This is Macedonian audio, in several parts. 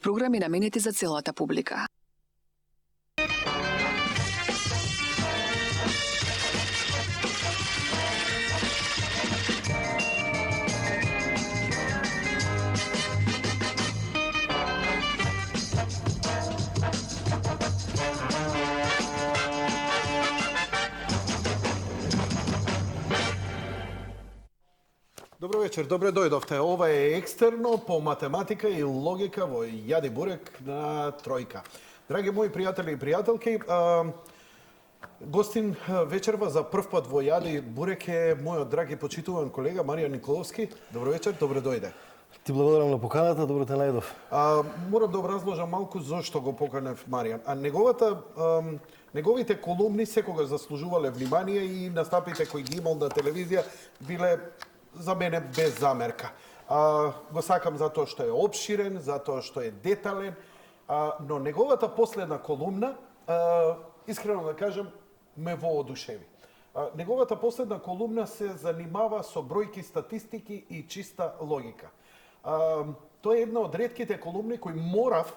Програми наменети за целата публика. Добро вечер, добре дојдовте. Ова е екстерно по математика и логика во Јади Бурек на Тројка. Драги мои пријатели и пријателки, гостин вечерва за прв пат во Јади Бурек е мојот драги почитуван колега Маријан Николовски. Добро вечер, добре дојде. Ти благодарам на поканата, добро те најдов. Морам да образложам малку зошто го поканев Маријан. Неговите колумни секогаш заслужувале внимание и настапите кои ги имал на телевизија биле за мене без замерка. Го сакам затоа што е опширен, затоа што е детален, но неговата последна колумна, искрено да кажем, ме воодушеви. Неговата последна колумна се занимава со бројки, статистики и чиста логика. Тоа е една од ретките колумни кои морав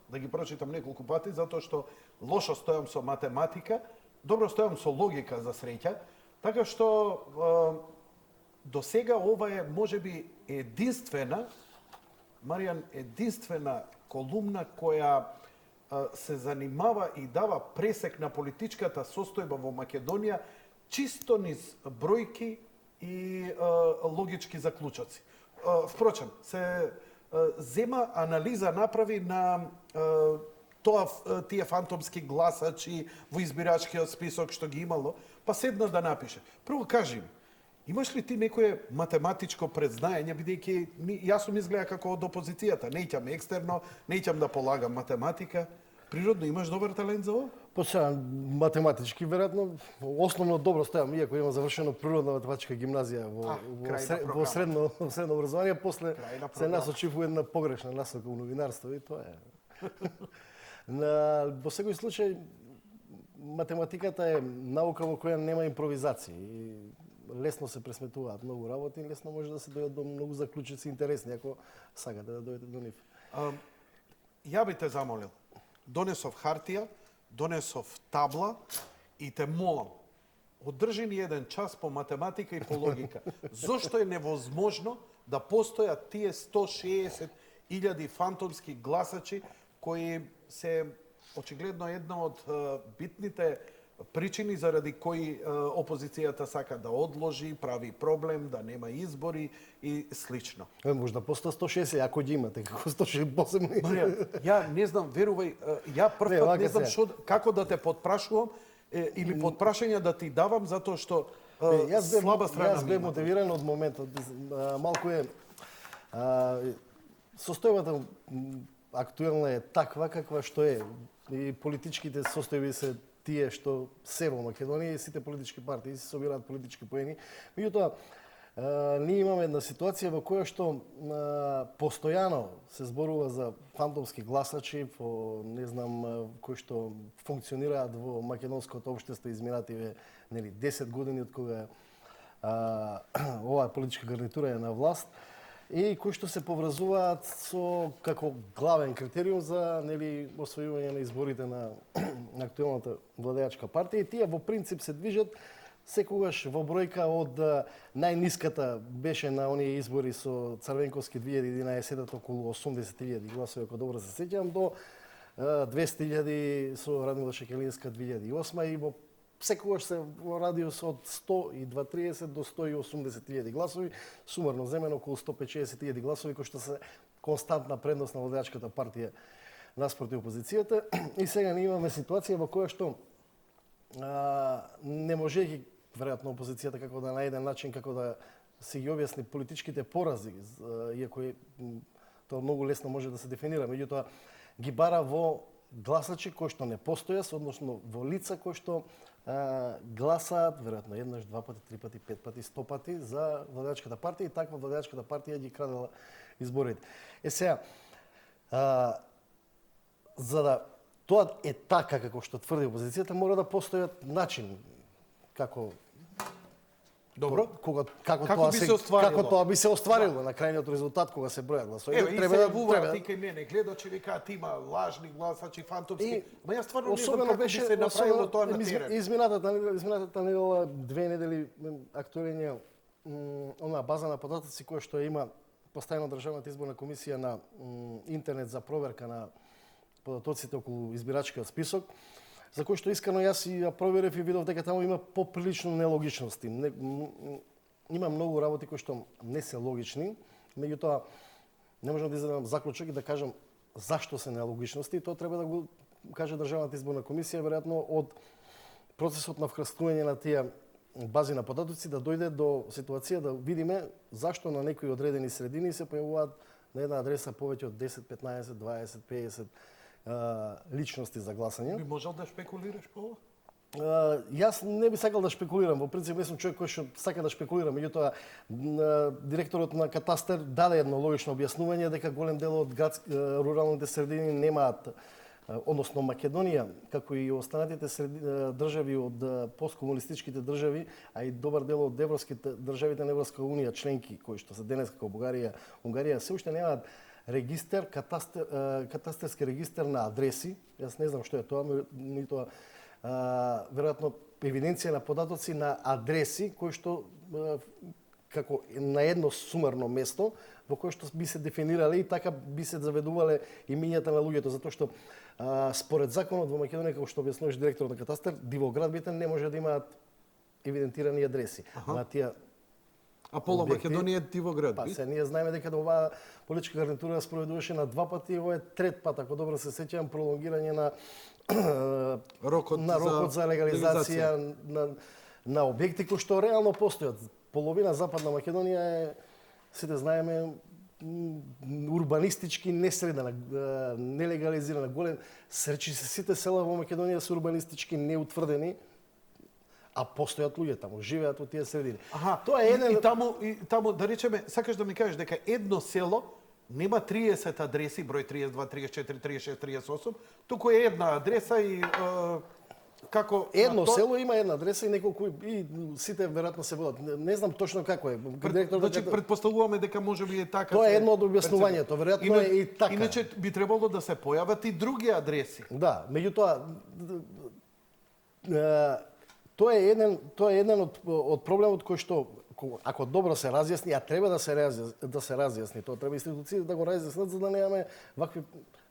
да ги прочитам неколку пати, затоа што лошо стојам со математика, добро стојам со логика за среќа, така што до сега ова е можеби единствена колумна која се занимава и дава пресек на политичката состојба во Македонија чисто низ бројки и логички заклучоци. Впрочем, се зема анализа направи на тие фантомски гласачи во избирачкиот список што ги имало, па седна да напише. Прво кажи ми, имаш ли ти некое математичко предзнаење, бидејќи јас сум изгледа како од опозицијата, не ќам екстерно, не ќам да полагам математика. Природно имаш добар талент за ова? Па сега, математички, веројатно, основно добро стојам, иако имам завршено природна математичка гимназија во средно образование, после се насочив во една погрешна насока во новинарство и тоа е. Во секој случај, математиката е наука во која нема импровизации. Лесно се пресметуваат многу работи, лесно може да се дојдат до многу заклучици интересни, ако сакате да дојдете до нив. Ја би те замолил, донесов хартија, донесов табла и те молам, одржи ни еден час по математика и по логика. Зошто е невозможно да постојат тие 160.000 фантомски гласачи кои се очигледно една од битните причини заради кои опозицијата сака да одложи, прави проблем, да нема избори и слично. Може да постои 160, ако ги имате, како 160 посебно. Ја не знам, верувај, ја прв пат не знам како да те подпрашувам или подпрашања да ти давам, затоа што слаба страна Јас бе мотивиран од моментот. Малку е состојбата актуелна е таква каква што е. И политичките состојби се тие што се во Македонија и сите политички партии се собираат политички поени. Меѓутоа, ние имаме една ситуација во која што постојано се зборува за фантомски гласачи, по не знам кои што функционираат во македонското општество изминативе 10 години од кога оваа политичка гарнитура е на власт, и кои што се поврзуваат со како главен критериум за освојување на изборите на актуелната владеачка партија. И тие во принцип се движат секогаш во бројка од најниската беше на оние избори со Црвенковски 2011 околу 80.000 гласови, ако добро се сеќавам, до 200.000 со Радмила Шекелинска 2008 и во секогаш се во радиус од 130 до 180.000 гласови, сумарно земено околу 150.000 гласови, кои што се константна предност на владеачката партија наспроти опозицијата. И сега ние имаме ситуација во која што не можејќи веројатно опозицијата како да најде начин како да се ги објасни политичките порази, иако тоа многу лесно може да се дефинира, меѓутоа ги бара во гласачи кои што не постојат, односно во лица кои што гласаат веројатно еднаш, два пати, три пати, пет пати, 100 пати за владеачката партија и таква владеачката партија ги крадела изборите. Сега, за да тоа е така како што тврди опозицијата, мора да постојат начин како Добро. Како би се остварило? како тоа би се остварило на крајниот резултат кога се бројат гласовите. Еве, и се јавуваат и кај мене, гледачи викаат има лажни гласачи, фантомски. Ма јас стварно не знам како би се направило тоа на терен. Изминатата недела, 2 недели актуелен е она база на податоци која што има поставена Државната изборна комисија на интернет за проверка на податоците околу избирачкиот список, за кој што искрено јас и ја проверив и видов дека таму има поприлично нелогичности. Има многу работи кои што не се логични, меѓутоа не можам да изведам заклучок и да кажам зашто се нелогичности, тоа треба да го каже Државната изборна комисија, веројатно од процесот на вкрстување на тие бази на податоци да дојде до ситуација да видиме зашто на некои одредени средини се појавуваат на една адреса повеќе од 10, 15, 20, 50 личности за гласање. Би можел да шпекулираш по ова? Јас не би сакал да шпекулирам, во принцип не сум човек кој што сака да шпекулира, меѓутоа директорот на катастар даде едно логично објаснување дека голем дел од руралните средини немаат, односно Македонија, како и останатите држави од посткомунистичките држави, а и добар дел од европските државите на Европска унија, членки кои што се денес како Бугарија, Унгарија, се уште немаат регистер, катастерски регистер на адреси. Јас не знам што е тоа, нитоа веројатно евиденција на податоци на адреси кои што како на едно сумарно место во кое што би се дефинирале и така би се заведувале имињата на луѓето, затоа што според законот во Македонија, како што објаснуваш директорот на катастар, дивоградбите не може да имаат евидентирани адреси. На тие А пола Македонија е Дивоград. Па се ние знаеме дека оваа политичка гарнитура спроведуваше на 2 пати, ово е трет пат, ако добро се сеќавам, пролонгирање на рокот за легализација на објекти кои што реално постојат. Половина Западна Македонија е, сите знаеме, урбанистички несредена, нелегализирана, голем. Сречи се сите села во Македонија се урбанистички неутврдени, а постојат луѓе таму, живеат во тие средини. Тоа е еден... И таму, да речеме, сакаш да ми кажеш дека едно село нема 30 адреси, број 32, 34, 36, 38, туку е една адреса и како... Едно село има една адреса и неколку, и сите веројатно се водат. Не знам точно како е. Значи, предпоставуваме дека можеби е така... Тоа е едно од објаснувањето, веројатно е и така. Иначе би требало да се појават и други адреси. Да, меѓутоа, тоа е еден од проблемот кој што, ако добро се разјасни, а треба да се разјасни, тоа треба институциите да го разјаснат, за да немаме вакви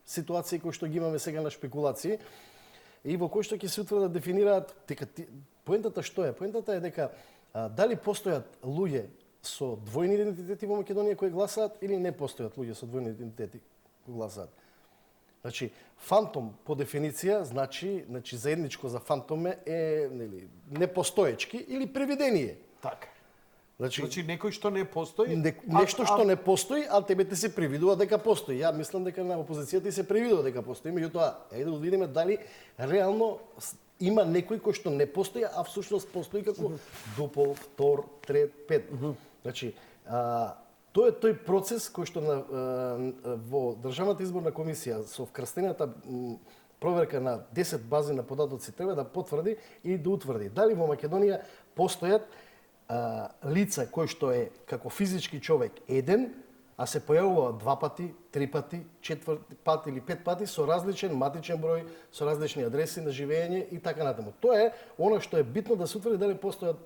ситуации кои што ги имаме сега на шпекулации, и во кој што ќе се утврдат да дефинираат дека поентата што е? Поентата е дека дали постојат луѓе со двојни идентитети во Македонија кои гласаат или не постојат луѓе со двојни идентитети кои гласаат. Значи, фантом по дефиниција значи заедничко за фантом е непостоечки или привидение. Така. Значи некој што не постои, нешто што не постои, а тебе ти се привидува дека постои. Ја мислам дека на опозицијата ти се привидува дека постои, меѓутоа ајде да видиме дали реално има некој кој што не постои, а всушност постои како дупол, втор, трет, пет. Значи, тоа е тој процес кој што во Државната изборна комисија со вкрстената проверка на 10 бази на податоци треба да потврди и да утврди дали во Македонија постојат лица кој што е како физички човек еден, а се појавува 2 пати, 3 пати, 4 пати или 5 пати со различен матичен број, со различни адреси на живење и така натаму. Тоа е она што е битно да се утврди дали постојат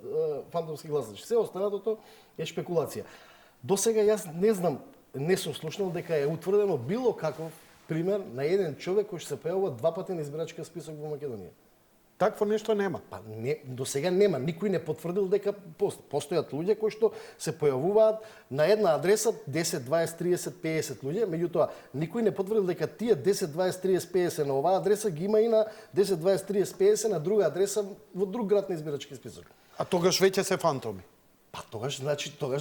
фантомски гласачи. Се останатото е шпекулација. До сега јас не знам, не сум слушнал дека е утврдено било каков пример на еден човек кој што се појавува 2 пати на избирачкиот список во Македонија. Такво нешто нема. Па не, до сега нема, никој не потврдил дека постојат луѓе кои што се појавуваат на една адреса 10, 20, 30, 50 луѓе, меѓутоа никој не потврдил дека тие 10, 20, 30, 50 на оваа адреса ги има и на 10, 20, 30, 50 на друга адреса во друг град на избирачки список. А тогаш веќе се фантоми. Па тогаш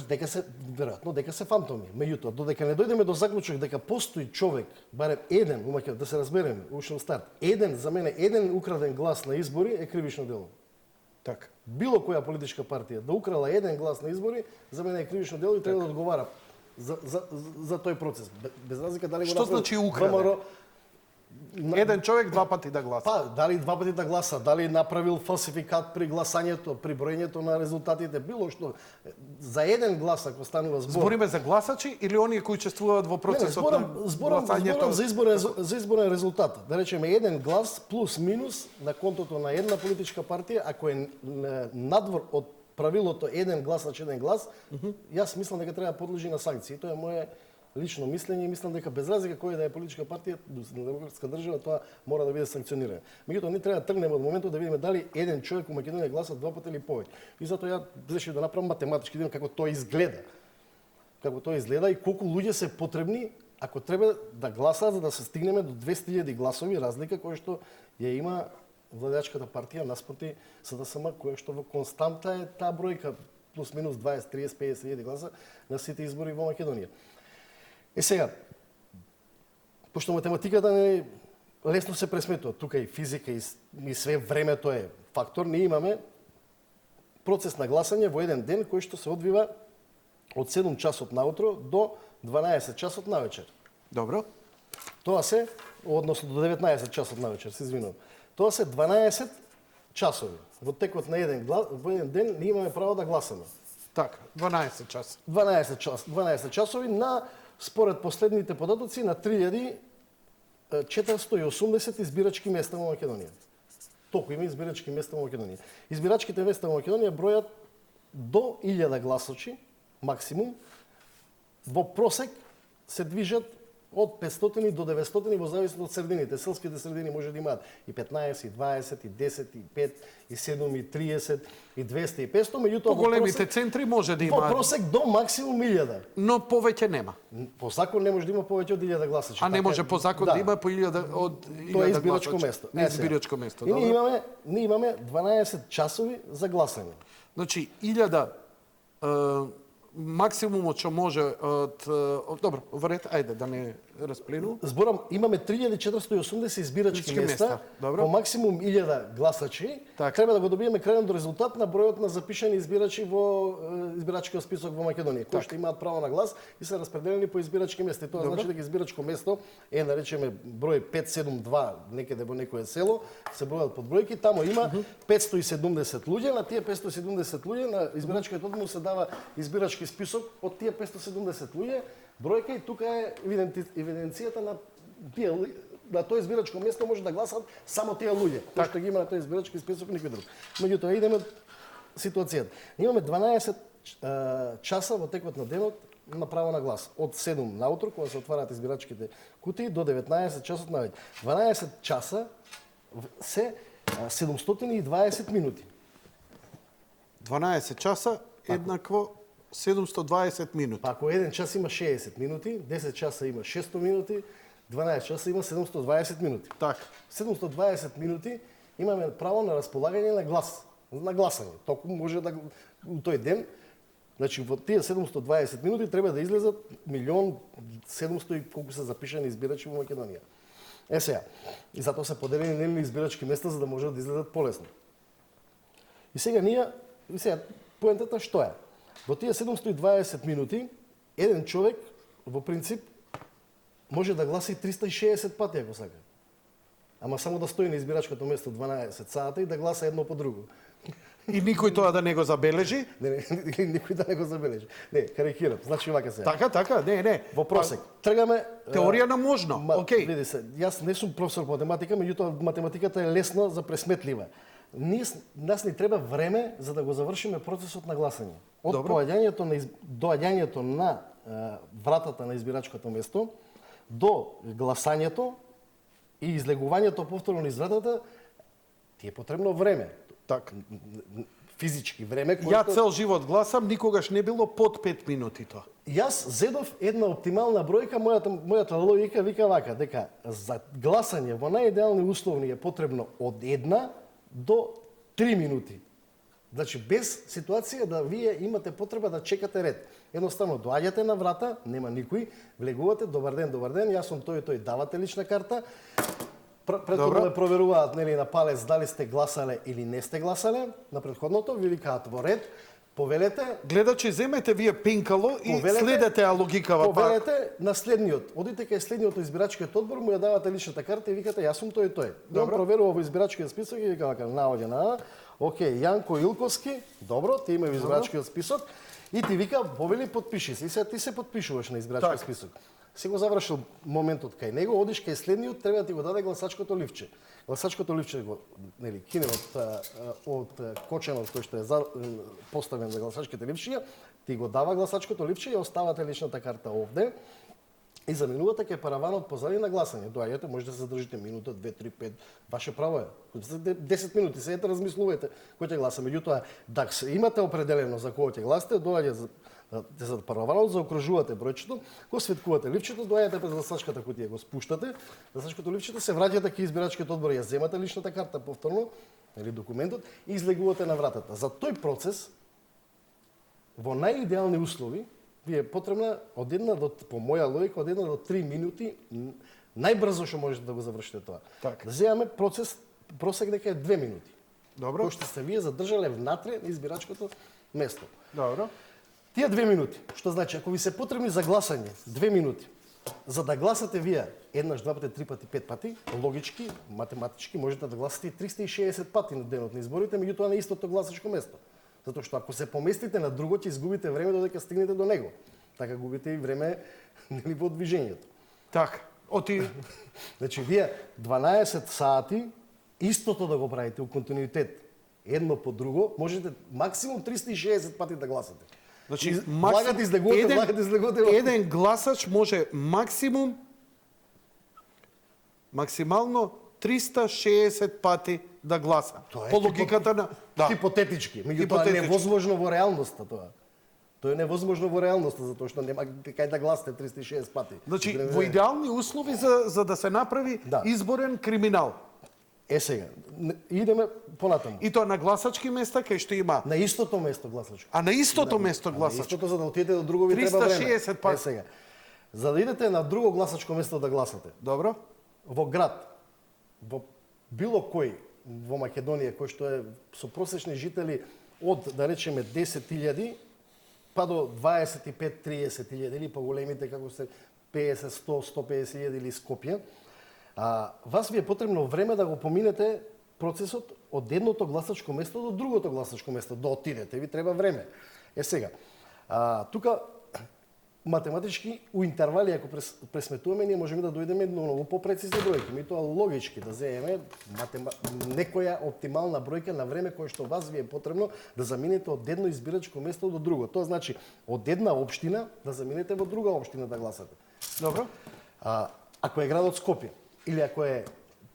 дека се веројатно дека се фантоми. Меѓутоа, додека не дојдеме до заклучок дека постои човек, барем еден, да се разбереме, уште на старт, за мене еден украден глас на избори е кривично дело. Така. Било која политичка партија да украла еден глас на избори, за мене е кривично дело и треба да одговара за тој процес. Без разлика дали го Што значи украде? Еден човек два пати да гласа. Па, дали два пати да гласа, дали направил фалсификат при гласањето, при броењето на резултатите, било што. За еден глас, ако станува збор... Збориме за гласачи или оние кои учествуваат во процесот на гласањето? Зборам за изборен резултат. Да речеме, еден глас плюс минус на контото на една политичка партија, ако е надвор од правилото еден гласач, еден глас, јас мислам дека треба да подлежи на санкции. Тоа е моje лично мислење и мислам дека без разлика која да е политичка партија на демократска држава, тоа мора да биде санкционирано. Меѓутоа, ние треба да тргнеме од моментот да видиме дали еден човек во Македонија гласа два пати или повеќе. И затоа ја решив да направам математички, да видам како тоа изгледа. Како тоа изгледа и колку луѓе се потребни ако треба да гласаат за да се стигнеме до 200.000 гласови разлика која што ја има владеачката партија наспроти СДСМ, која што во константа е таа бројка плюс минус 20, 30, 50.000 гласа на сите избори во Македонија. Сега, пошто математиката не лесно се пресметува, тука и физика и све времето е фактор, ние имаме процес на гласање во еден ден кој што се одвива од 7 часот наутро до 12 часот навечер. Добро. Тоа се, односно до 19 часот навечер, се извинувам. Тоа се 12 часови. Во текот на во еден ден ние имаме право да гласаме. Така, 12 часа. 12 часови на според последните податоци на 3480 избирачки места во Македонија. Толку има избирачки места во Македонија. Избирачките места во Македонија бројат до 1000 гласачи, максимум. Во просек се движат од 500 до 900 во зависност од средините. Селските средини може да имаат и 15, и 20, и 10, и 5, и 7, и 30, и 200, и 500, меѓутоа По големите центри може да во има, просек до максимум 1000. но повеќе нема. По закон не може да има повеќе од 1000 гласачи. А не може по закон да има по 1000 од 1000 Тоа е избирачко гласачи. место. Не избирачко место, И добро. ние имаме 12 часови за гласање. Значи 1000 максимумот што може од добро, во ред, ајде да не расплену. Зборам, имаме 3480 избирачки места, добро. по максимум 1000 гласачи, Так. треба да го добиеме крајен до резултат на бројот на запишани избирачи во избирачкиот список во Македонија, кои што имаат право на глас и се распределени по избирачки места. И тоа значи дека избирачко место е, наречеме, број 572 некаде во некое село, се бројат под бројки, таму има 570 луѓе, на тие 570 луѓе на избирачкиот одбор се дава избирачки список од тие 570 луѓе, бројка и тука е евиденцијата на тие на тоа избирачко место може да гласат само тие луѓе, кои што ги има на тој избирачки список никој друг. Меѓутоа идеме ситуацијата. Имаме 12 часа во текот на денот на право на глас. Од 7 наутро, кога се отвараат избирачките кутии, до 19 часот навеќе. 12 часа се 720 минути. 12 часа еднакво 720 минути. Па ако еден час има 60 минути, 10 часа има 600 минути, 12 часа има 720 минути. Така. 720 минути имаме право на располагање на глас, на гласање. Току може да у тој ден, значи во тие 720 минути треба да излезат 1.700.000 и колку се запишани избирачи во Македонија. Сега, и затоа се поделени нели избирачки места за да можат да излезат полесно. И сега поентата што е? Во тие 720 минути еден човек во принцип може да гласи 360 пати ако сака. Ама само да стои на избирачкото место 12 сата и да гласа едно по друго. И никој тоа да не го забележи? Не, никој да не го забележи. Не, карикирам. Значи вака се. Така, не. Во просек. Тргаме Теорија на можно. Океј. Види се, јас не сум професор по математика, меѓутоа математиката е лесна за пресметлива. Нас ни треба време за да го завршиме процесот на гласање. Од доаѓањето на вратата на избирачкото место до гласањето и излегувањето повторно низ вратата, ти е потребно време. Така. Физички време. Ја цел живот гласам, никогаш не било под 5 минути тоа. Јас зедов една оптимална бројка, мојата логика вика вака, дека за гласање во најидеални услови е потребно од 1 до 3 минути. Значи, без ситуација да вие имате потреба да чекате ред. Едноставно, доаѓате на врата, нема никој, влегувате, добар ден, јас сум тој, давате лична карта, претходно да проверуваат на палец дали сте гласале или не сте гласале, на претходното ви викаат во ред, повелете, Гледачи, земете вие пинкало и Повелете- следете ја логикава. повелете на следниот. Одите кај следниот избирачкиот одбор, му ја давате личната карта и викате јас сум тој и тој. И он Добро. проверува во избирачкиот список и вика вака наоѓа на окей, Јанко Илковски, добро, ти има во избирачкиот список и ти вика повели подпиши се. И сега ти се подпишуваш на избирачкиот Така. список. Си го завршил моментот кај него, одиш кај следниот, треба да ти го даде гласачкото ливче. Гласачкото ливче го нели кине од коченот кој што е поставен за гласачките ливчиња, ти го дава гласачкото ливче и оставате личната карта овде. И заминувате кај параванот позади на гласање. Доаѓате, може да се задржите минута, 2, 3, 5, ваше право е. 10 минути, седете размислувате кој ќе гласа. Меѓутоа, да се имате определено за кој ќе гласате, доаѓа за параванот, заокружувате бројчето, го светкувате ливчето, доаѓате пред гласачката кутија, го спуштате, гласачкото ливчето, се враќате кај избирачкиот одбор, ја земате личната карта повторно, или документот, и излегувате на вратата. За тој процес, во најидеални услови, ви е потребна од една до, по моја логика, од една до 3 минути, најбрзо што можете да го завршите тоа. Така. Да земаме процес, просек дека е 2 минути. Добро. Кој што сте вие задржале внатре на избирачкото место. Добро. Тие 2 минути, што значи, ако ви се потребни за гласање 2 минути, за да гласате вие еднаш, два пати, три пати, 5 пати, логички, математички, можете да гласате и 360 пати на денот на изборите, меѓутоа на истото гласачко место. Затоа што ако се поместите на друго, ќе изгубите време додека стигнете до него. Така губите и време нели во движењето. Така. Оти Значи, вие 12 сати истото да го правите у континуитет, едно по друго, можете максимум 360 пати да гласате. Значи, влагате, излегувате. Еден гласач може максимално 360 пати да гласа. Тоа е По логиката на хипотетички, меѓутоа Хипотетички. невозможно во реалноста тоа. Тоа е невозможно во реалноста затоа што нема кај да гласате 360 пати. Значи, во идеални услови за да се направи Да. изборен криминал. Сега, идеме понатаму. И тоа на гласачки места кај што има. На истото место гласачко. А на истото место На гласачко. истото за да отидете до друго ви треба време. 360 пати. Сега. За да идете на друго гласачко место да гласате, Добро? во град, во било кој во Македонија кој што е со просечни жители од да речеме 10.000 па до 25-30.000 или поголемите како се 50, 100, 150.000 или Скопје, вас ви е потребно време да го поминете процесот од едното гласачко место до другото гласачко место, да отидете, ви треба време. Сега, тука математички у интервали ако пресметуваме, ние можеме да дојдеме до многу попрецизни бројки. Ми тоа логички да земеме некоја оптимална бројка на време кој што вас ви е потребно да заминете од едно избирачко место до друго. Тоа значи од една општина да заминете во друга општина да гласате. Добро? Ако е градот Скопје или ако е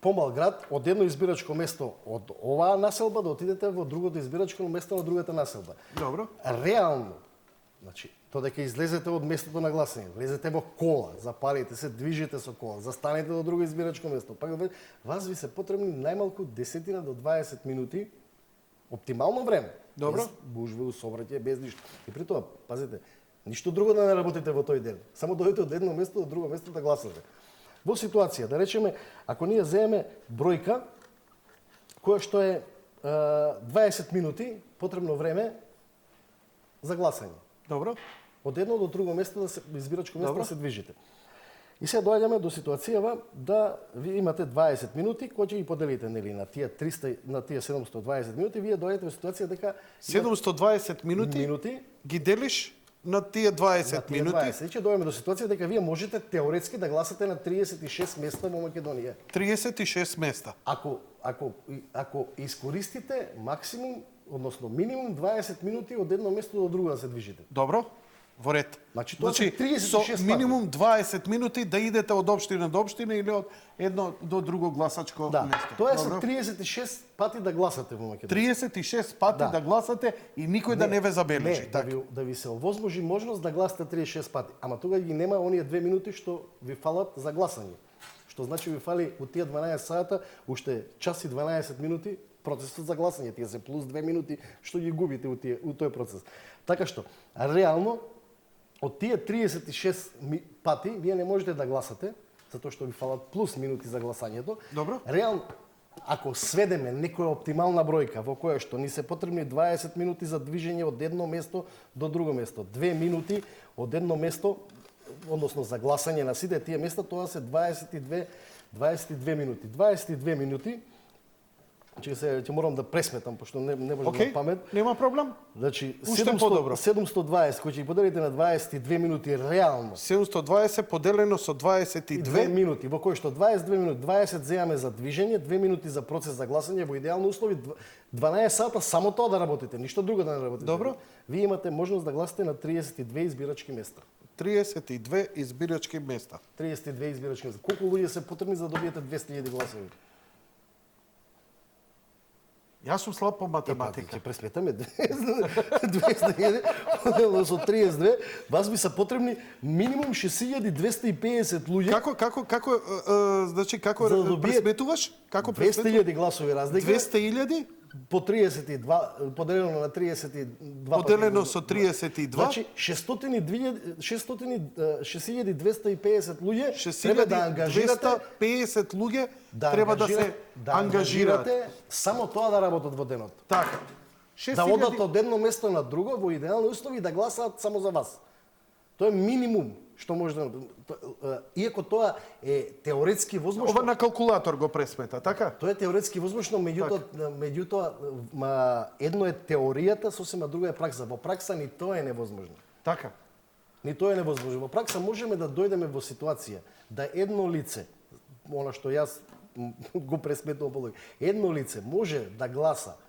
помал град, од едно избирачко место од оваа населба да отидете во другото избирачко место на другата населба. Добро. Реално, значи, тоа дека излезете од местото на гласање, влезете во кола, запалите се, движите со кола, застанете до друго избирачко место, пак вас ви се потребни најмалку 10 до 20 минути оптимално време. Добро. Без гужва, собраќај, без ништо. И при тоа, пазите, ништо друго да не работите во тој ден. Само дојдете од едно место до друго место да гласате. Во ситуација, да речеме, ако ние земеме бројка која што е 20 минути потребно време за гласање. Добро? Од едно до друго место да се избирачко место Добро. да се движите. И сега доаѓаме до ситуацијава да ви имате 20 минути кои ќе ги поделите нели на тие 300 на тие 720 минути, вие доаѓате во ситуација дека 720 минути ги делиш на тие 20 минути. 20. И ќе доаѓаме до ситуација дека вие можете теоретски да гласате на 36 места во Македонија. 36 места. Ако искористите максимум, односно минимум 20 минути од едно место до друго да се движите. Добро? Во ред. Значи, тоа се 36 со минимум 20 минути да идете од општина до општина или од едно до друго гласачко Да, место. тоа се Добро? 36 пати да гласате во Македонија. 36 пати да гласате и никој да не ве забележи. Не, Така. да ви се овозможи можност да гласате 36 пати. Ама тога ги нема оние 2 минути што ви фалат за гласање. Што значи ви фали од тие 12 сата уште час и 12 минути процесот за гласање. Тие се плюс 2 минути што ги губите у тој процес. Така што, реално, од тие 36 пати вие не можете да гласате, затоа што ви фалат плюс минути за гласањето. Добро. Реално, ако сведеме некоја оптимална бројка во која што ни се потребни 20 минути за движење од едно место до друго место, 2 минути од едно место, односно за гласање на сите тие места, тоа се 22 минути. 22 минути, ќе морам да пресметам, пошто не можам на памет. Нема проблем. Значи, Уште подобро. 720, кој ќе поделите на 22 минути реално. 720 поделено со 22 2 минути, во кој што 22 минути, 20 земаме за движење, 2 минути за процес за гласање, во идеални услови 12 сата само тоа да работите, ништо друго да не работите. Добро. Вие имате можност да гласате на 32 избирачки места. 32 избирачки места. 32 избирачки места. Колку луѓе се потребни за да добиете 200.000 гласови? Јас сум слаб по математика. Ќе пресметаме 200.000 поделено со 32, вас би се потребни минимум 6.250 луѓе. Како значи како За да добиете пресметуваш? Како пресметуваш? 200.000 гласови разлика. 200.000 по 32 поделено на 32 поделено со 32. Значи 6.250 луѓе треба да ангажирате 250 луѓе треба да се ангажирате само тоа да работат во денот. Така. Да одат од едно место на друго во идеални услови да гласаат само за вас. Тоа е минимум што може да... Иако тоа е теоретски возможно... Ова на калкулатор го пресмета, така? Тоа е теоретски возможно, меѓутоа едно е теоријата, сосема друго е пракса. Во пракса ни тоа е невозможно. Така. Ни тоа е невозможно. Во пракса можеме да дојдеме во ситуација да едно лице, она што јас го пресметувам по логика, едно лице може да гласа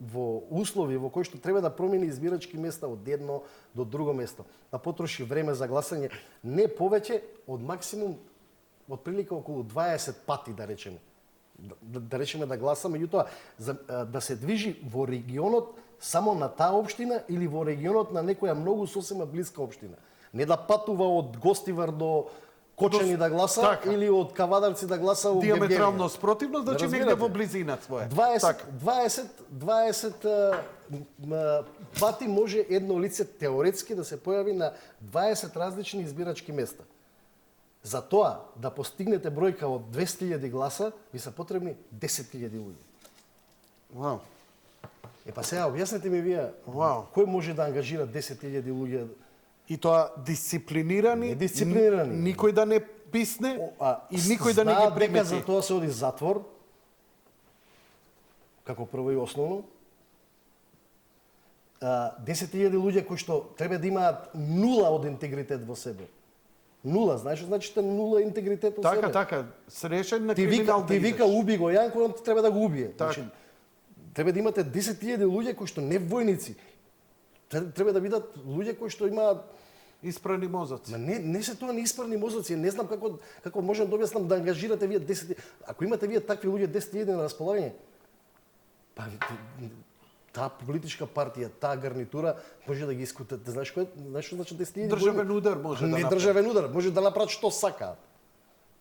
во услови во кои што треба да промени избирачки места од едно до друго место, да потроши време за гласање не повеќе од максимум од прилика околу 20 пати, да речеме. Да речеме да гласа, меѓутоа да се движи во регионот само на таа општина или во регионот на некоја многу сосема блиска општина. Не да патува од Гостивар до Кочани да гласа, така, или од Кавадарци да гласа у диаметрално спротивно, значи негде во близина своја. 20 пати може едно лице теоретски да се појави на 20 различни избирачки места. За тоа да постигнете бројка од 200.000 гласа, ви се потребни 10.000 луѓе. Вау. Па сега објаснете ми вие, кој може да ангажира 10.000 луѓе? И тоа дисциплинирани, никој да не писне и никој да не ги примети. За тоа се оди затвор, како прво и основно. 10.000 луѓе кои што треба да имаат нула од интегритет во себе. Нула, знаеш што значи нула интегритет во себе? Така, срешен на криминал да Ти вика уби го Јанко, он треба да го убие. Значи, треба да имате 10.000 луѓе кои што не војници. Треба да бидат луѓе кои што имаат испрани мозоци. Не се тоа не испрани мозоци, не знам како можам да објаснам да ангажирате вие 10. Ако имате вие такви луѓе 10.000 на располагање, па таа политичка партија, таа гарнитура може да ги искутат. Знаеш што значи 10.000? Државен удар може да направи. Не државен удар, може да направат што сакаат.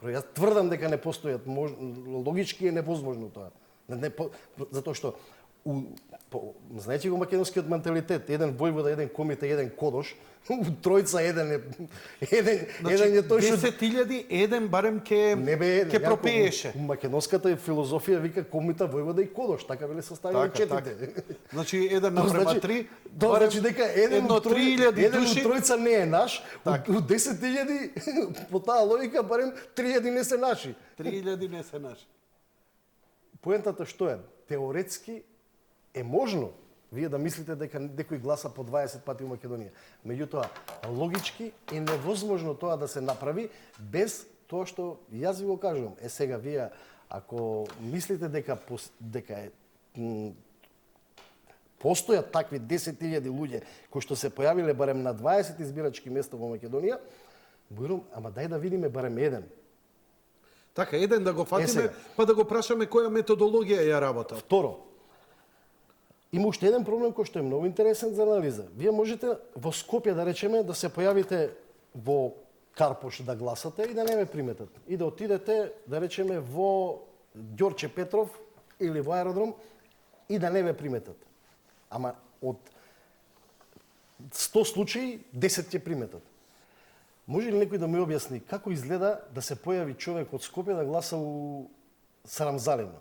Јас тврдам дека не постојат, логички е невозможно тоа. Затоа што знаете го македонскиот менталитет, еден војвода, еден комите, еден кодош, тројца еден е тој што 10.000 еден барем ке пропееше. Македонската филозофија вика комита, војвода и кодош, така веле составени четите. Значи еден напрема 3, тоа значи дека еден од 3.000 души тројца не е наш, у 10.000 по таа логика барем 3.000 не се наши. 3.000 не се наши. Поентата што е? Теоретски е можно вие да мислите дека некој гласа по 20 пати у Македонија. Меѓутоа, логички е невозможно тоа да се направи без тоа што јас ви го кажувам. Сега вие ако мислите дека постојат такви 10.000 луѓе кои што се појавиле барем на 20 избирачки места во Македонија, бурум, ама дај да видиме барем еден. Така, еден да го фатиме, па да го прашаме која методологија ја работа. Второ, има уште еден проблем кој што е многу интересен за анализа. Вие можете во Скопје, да речеме, да се појавите во Карпош да гласате и да не ме приметат. И да отидете, да речеме, во Ѓорче Петров или во аеродром и да не ме приметат. Ама од 100 случаи, 10 ќе приметат. Може ли некој да ми објасни како изгледа да се појави човек од Скопје да гласа у срамзалено.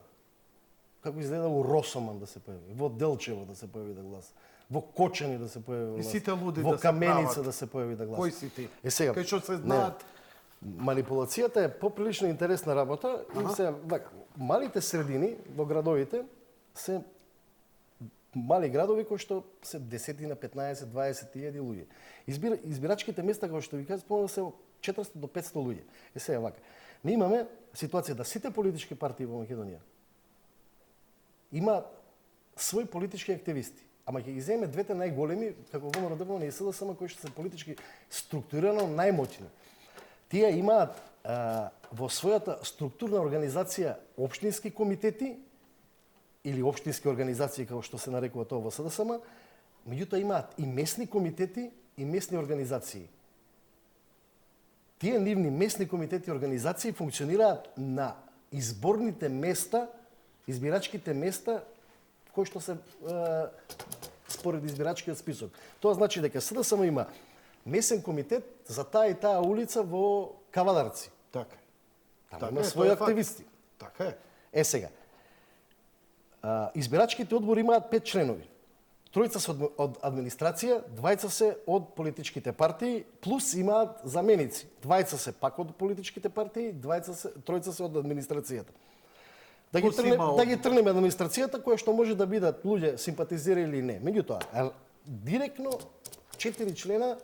Како изгледа у Росоман да се појави, во Делчево да се појави да гласа, во Кочани да се појави да И гласа, сите луди во да се Каменица прават. да се појави да гласа. Кои си ти? Сега, Кај што се не, знаат. манипулацијата е поприлично интересна работа и се малите средини во градовите се мали градови кои што се десетина, 15, 20 илјади луѓе. Избирачките места, како што ви кажа, спомнам се 400 до 500 луѓе. Сега вака. Ние имаме ситуација да сите политички партии во Македонија има своји политички активисти. Ама ќе ги земеме двете најголеми, како ВМРО-ДПМН и СДСМ, кои што се политички структурирано најмоćни. Тие имаат во својата структурна организација општински комитети или општински организации, како што се нарекува тоа во СДСМ, меѓутоа имаат и месни комитети и месни организации. Тие нивни месни комитети и организации функционираат на изборните места, избирачките места кои што се според избирачкиот список. Тоа значи дека СДСМ има месен комитет за таа и таа улица во Кавадарци. Така. Таму има своји активисти. Така е. Сега, избирачките одбори имаат 5 членови. Тројца се од администрација, двајца се од политичките партии, плюс имаат заменици. Двајца се пак од политичките партии, тројца се од администрацијата. Да ги трнеме администрацијата, која што може да бидат луѓе симпатизирани или не. Меѓутоа, директно 4 члена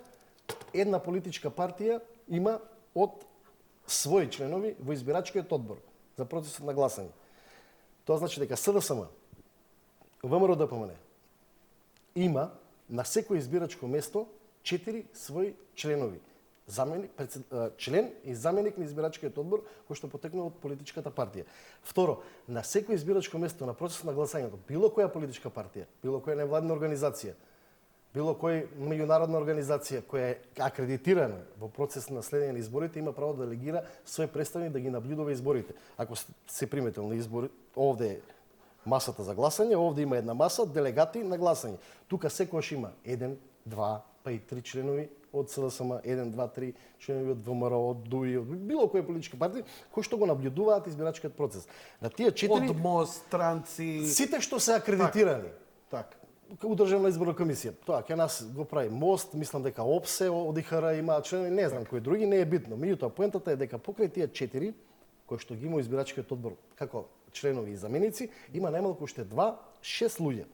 една политичка партија има од своји членови во избирачкиот одбор за процесот на гласање. Тоа значи дека СДСМ, ВМРО-ДПМН има на секој избирачко место 4 своји членови. Член и заменик на избирачкиот одбор кој што потекнува од политичката партија. Второ, на секој избирачко место на процесот на гласањето, било која политичка партија, било која невладина организација, било која меѓународна организација која е акредитирана во процес на следење на изборите, има право да делегира свој представник да ги наблюдува изборите. Ако се приметил на избори, овде е масата за гласање, овде има една маса делегати на гласање. Тука секојаш има 1, 2, па и 3 членови од СДСМ, 1, 2, 3 членови од ВМРО, од ДУИ, од било која политичка партија, кои што го наблюдуваат избирачкиот процес. На тие 4 Од МОСТ, странци. сите што се акредитирани. Така. У Државна изборна комисија. Тоа ќе нас го прави МОСТ, мислам дека ОПСЕ, од ИХР има членови, не знам кои други, не е битно. Меѓутоа поентата е дека покрај тие 4 кои што ги има избирачкиот одбор како членови и заменици, има најмалку уште 6 луѓе.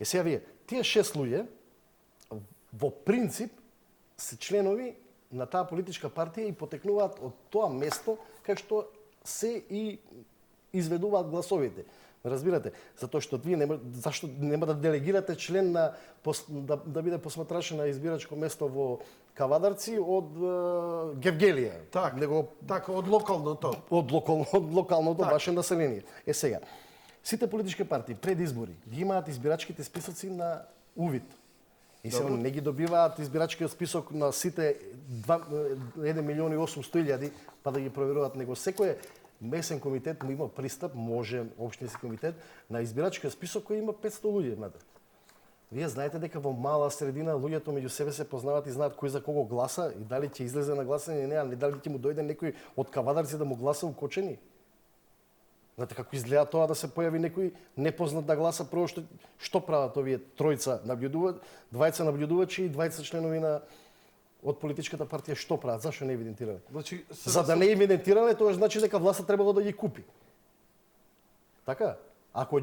Сега вие, тие 6 луѓе во принцип се членови на таа политичка партија и потекнуваат од тоа место кај што се и изведуваат гласовите. Разбирате? Затоа што вие зашто нема да делегирате член на да биде посматрач на избирачко место во Кавадарци од Гевгелија. Така, од локалното. Од локалното ваше население. Сега, сите политички партии пред избори ги имаат избирачките списоци на увид. И се не ги добиваат избирачкиот список на сите 1.800.000 па да ги проверуваат, него секој месен комитет му има пристап, може општински комитет на избирачкиот список кој има 500 луѓе внатре. Вие знаете дека во мала средина луѓето меѓу себе се познаваат и знаат кој за кого гласа и дали ќе излезе на гласање или не, а не дали ќе му дојде некој од Кавадарци да му гласа у Кочани. Знаете како изгледа тоа да се појави некој непознат да гласа, прво што прават овие тројца наблюдуваат, двајца наблюдувачи и двајца членови од политичката партија, што прават? Зашто не евидентирале? Значи, За да не евидентирале, тоа значи дека власта требало да ги купи. Така? Ако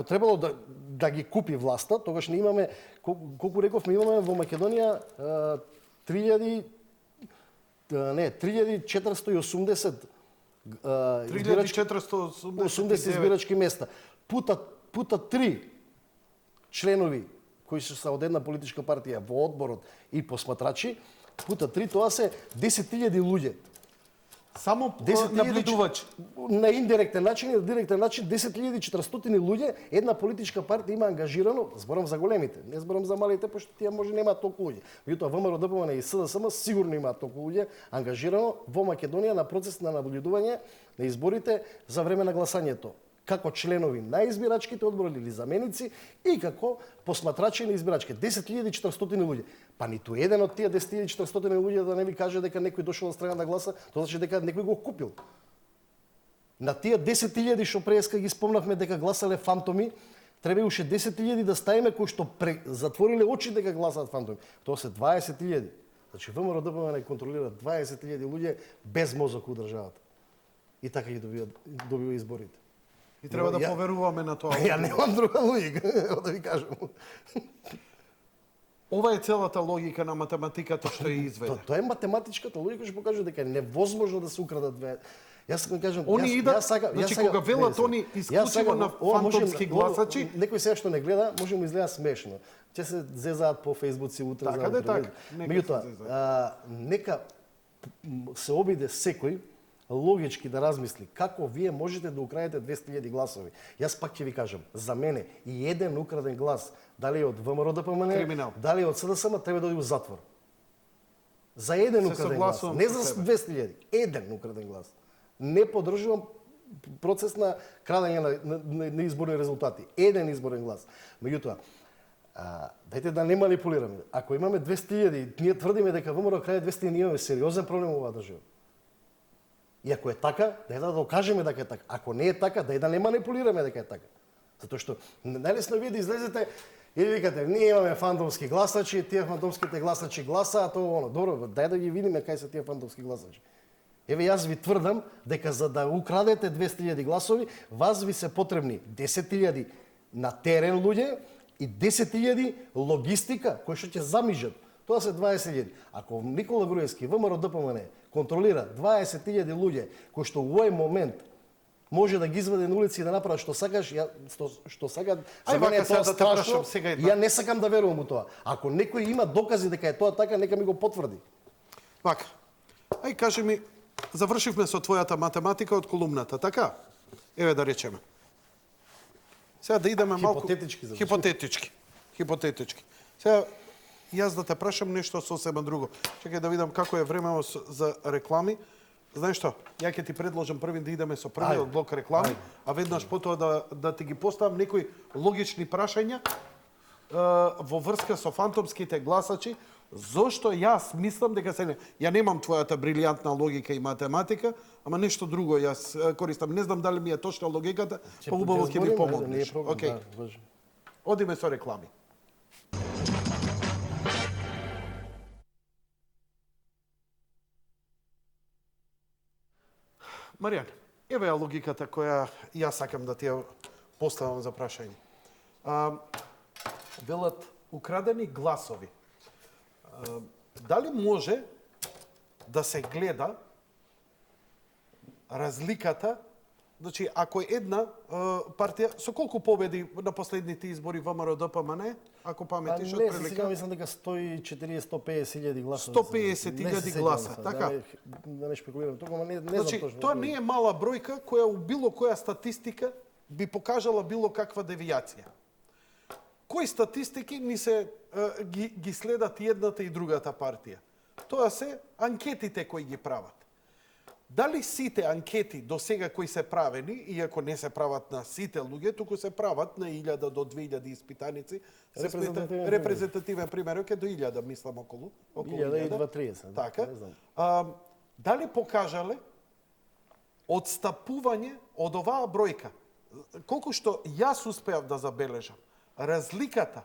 требало да ги купи власта, тогаш не имаме, колку рековме, имаме во Македонија 3480 избирачки места. Пута 3 членови кои се од една политичка партија во одборот и посматрачи, пута 3, тоа се 10.000 луѓе. Само наблюдувач. На индиректен начин и на директен начин 10.400 луѓе една политичка партија има ангажирано, зборам за големите, не зборам за малите, пошто тие може немаат толку луѓе. Меѓутоа ВМРО-ДПМН и СДСМ сигурно имаат толку луѓе ангажирано во Македонија на процес на наблюдување на изборите за време на гласањето, како членови на избирачките одбори или заменици и како посматрачи на избирачки. 10.400 луѓе. Па ниту еден од тие 10.400 луѓе да не ви каже дека некој дошол од страна да гласа, тоа значи дека некој го купил. На тие 10.000 што преска ги спомнавме дека гласале фантоми, треба уште 10.000 да ставиме кои што затвориле очи дека гласаат фантоми. Тоа се 20.000. Значи ВМРО ДПМН контролира 20.000 луѓе без мозок у државата. И така ги добива изборите. И треба да поверуваме на тоа. Ја немам друга логика, да ви кажам. Ова е целата логика на математиката што ја изведе. Тоа е математичката логика што покажува дека е невозможно да се украдат две. Јас сакам кажам, Они идат, значи кога велат они исклучиво на фантомски гласачи, некој сега што не гледа, може му изгледа смешно. Ќе се зезаат по фејсбуци утре така за така. Меѓутоа, нека се обиде секој логички да размисли како вие можете да украдете 200.000 гласови. Јас пак ќе ви кажам, за мене и еден украден глас, дали е од ВМРО ДПМН, Криминал. дали е од СДСМ, треба да оди у затвор. За еден украден глас, не за 200.000, еден украден глас. Не поддржувам процес на крадење на изборни резултати. Еден изборен глас. Меѓутоа, дајте да не манипулираме. Ако имаме 200.000, ние тврдиме дека ВМРО краде 200.000, ние имаме сериозен проблем во оваа држава. И ако е така, дај да докажеме дека е така. Ако не е така, дај да не манипулираме дека е така. Затоа што најлесно вие да излезете и викате, ние имаме фантомски гласачи, тие фантомските гласачи гласаат, тоа оно. Добро, дај да ги видиме кај се тие фантомски гласачи. Еве јас ви тврдам дека за да украдете 200.000 гласови, вас ви се потребни 10.000 на терен луѓе и 10.000 логистика кои што ќе замижат. Тоа се 20.000. Ако Никола Груевски, ВМРО ДПМН контролира 20.000 луѓе кои што во овој момент може да ги изваде на улици и да направат што сакаш, што сакаат, за мене е тоа страшно. Ја не сакам да верувам у тоа. Ако некој има докази дека е тоа така, нека ми го потврди. Вака. Ај кажи ми, завршивме со твојата математика од колумната, така? Еве да речеме. Сега да идеме малку хипотетички. Сега јас да те прашам нешто сосема друго. Чекај да видам како е време за реклами. Знаеш што? Ја ќе ти предложам први да идеме со првиот блок реклами, а веднаш потоа да ти ги поставам некои логични прашања во врска со фантомските гласачи. Зошто јас мислам дека ја немам твојата брилијантна логика и математика, ама нешто друго јас користам. Не знам дали ми е точна логиката, поубаво ќе ми помогнеш. Океј. Одиме со реклами. Маријан, еве ја логиката која јас сакам да ти ја поставам за прашање. Велат украдени гласови. Дали може да се гледа разликата, значи ако една партија со колку победи на последните избори ВМРО ДПМН, ако паметиш од прилика? Не, сега мислам дека 140-150.000 гласа. 150.000 гласа, така? Да не шпекулирам тука, ама не значи, знам точно. Тоа не е мала бројка која у било која статистика би покажала било каква девијација. Кои статистики ни се ги следат и едната и другата партија? Тоа се анкетите кои ги прават. Дали сите анкети до сега кои се правени, иако не се прават на сите луѓе, туку се прават на 1000 до 2000 испитаници, репрезентативен пример, е до 1000, мислам околу 1030. Така. Дали покажале одстапување од оваа бројка? Колку што јас успеав да забележам, разликата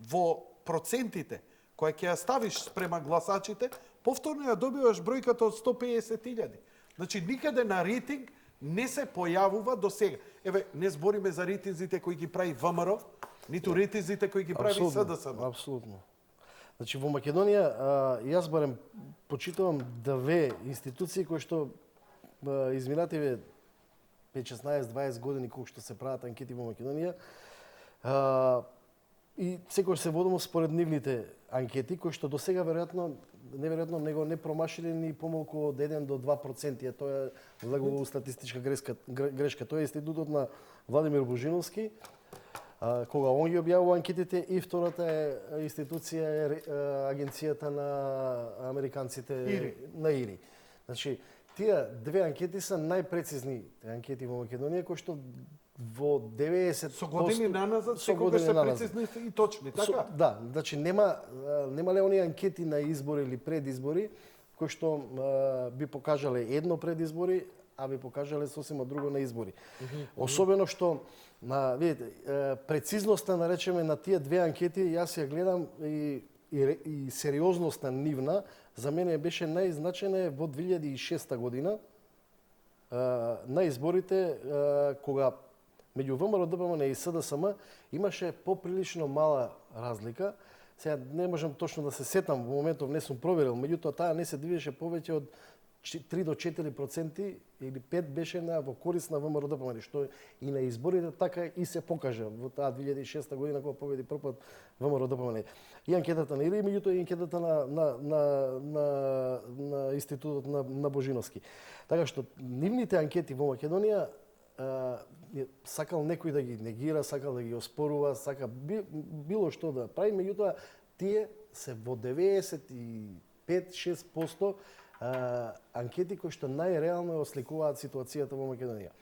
во процентите која ќе ја ставиш спрема гласачите, повторно ја добиваш бројката од 150.000. Значи, никаде на рейтинг не се појавува до сега. Еве, не збориме за рейтинзите кои ги прави ВМРО, ниту рейтинзите кои ги прави СДСМ. Апсолутно. Значи, во Македонија, јас барем почитувам две институции кои што изминативе 5-16-20 години колку што се прават анкети во Македонија, и секој се водимо според нивните анкети, кои што до сега неверојатно него не промашиле ни помалку од 1 до 2%. Тоа е влегло статистичка грешка. Тоа е институтот на Владимир Божиновски, кога он ги објавува анкетите, и втората институција е агенцијата на американците на ИРИ. Значи, тие две анкети се најпрецизни анкети во Македонија, кои што во 90% со години наназад секогаш се прецизни и точни, така? Да, значи немале оние анкети на избори или предизбори кои што би покажале едно предизбори, а би покажале сосема друго на избори. Особено што на видите, прецизноста наречеме на тие две анкети, јас ја гледам и сериозноста нивна, за мене беше најзначајна во 2006 година на изборите кога меѓу ВМРО ДПМН и СДСМ имаше поприлично мала разлика. Сега не можам точно да се сетам, во моментов не сум проверил, меѓутоа таа не се движеше повеќе од 3 до 4% или 5 беше во корист на ВМРО ДПМН, што и на изборите така и се покажа во таа 2006 година кога победи првпат ВМРО ДПМН. И анкетата на Ири, меѓутоа и анкетата на Институтот на Божиновски. Така што нивните анкети во Македонија сакал некој да ги негира, сакал да ги оспорува, сака било што да прави, меѓутоа тие се во 95-6% анкети кои што најреално осликуваат ситуацијата во Македонија.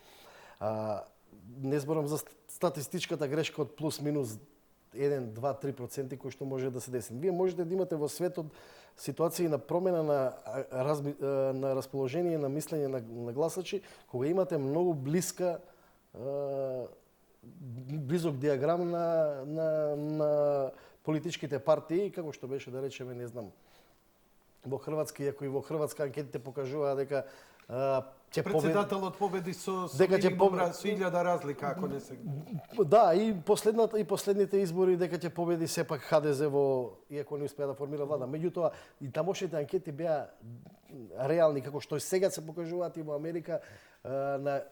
Не зборам за статистичката грешка од плюс минус 1, 2, 3% кои што може да се деси. Вие можете да имате во светот ситуации на промена на расположение на мислење на гласачи, кога имате многу близок диаграм на политичките партии, како што беше да речеме, не знам, во Хрватска, иако и во Хрватска анкетите покажуваа дека ќе Председателот победи со дека ќе со 1000 разлика, ако не се... Да, и последните избори дека ќе победи сепак ХДЗ во, иако не успеа да формира влада. Меѓутоа, и тамошните анкети беа реални, како што сега се покажуваат и во Америка, на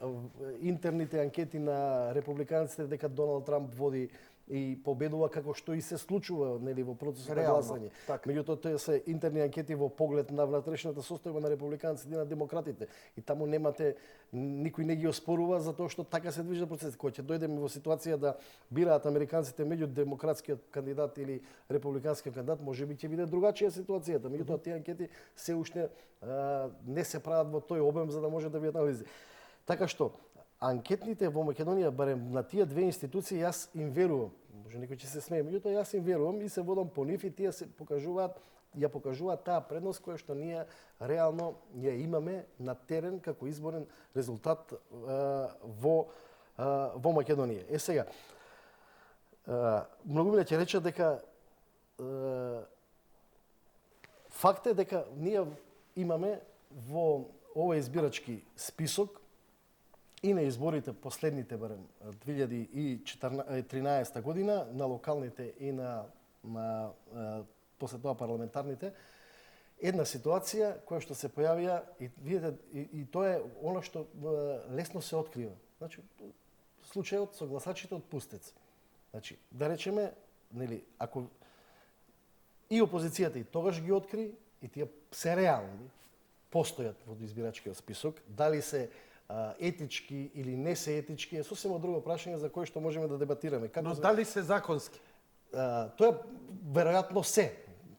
интерните анкети на републиканците дека Доналд Трамп води и победува, како што и се случува, нели, во процесот на гласање. Меѓутоа, тоа се интерни анкети во поглед на внатрешната состојба на републиканците и на демократите. И таму немате, никој не ги оспорува затоа што така се движи процесот. Кога ќе дојдеме во ситуација да бираат американците меѓу демократскиот кандидат или републиканскиот кандидат, можеби ќе биде другачија ситуацијата. Меѓутоа, тие анкети се уште не се прават во тој обем за да може да бидат анализи. Така што, анкетните во Македонија, барем на тие две институции, јас им верувам. Може некој ќе се смее, меѓутоа јас им верувам и се водам по нив и тие се покажуваат таа предност која што ние реално ја имаме на терен како изборен резултат во Македонија. Сега, многумина ќе речат дека факт е дека ние имаме во овој избирачки список и на изборите последните барем 2013 година, на локалните и на после тоа парламентарните, една ситуација која што се појавија и видите и тоа е она што лесно се открива. Значи случајот со гласачите од Пустец. Значи, да речеме, нели, ако и опозицијата и тогаш ги откри и тие се реални, постојат во избирачкиот список, дали се етички или не се етички, е сосема друго прашање за кое што можеме да дебатираме. Но дали се законски? Тоа веројатно се,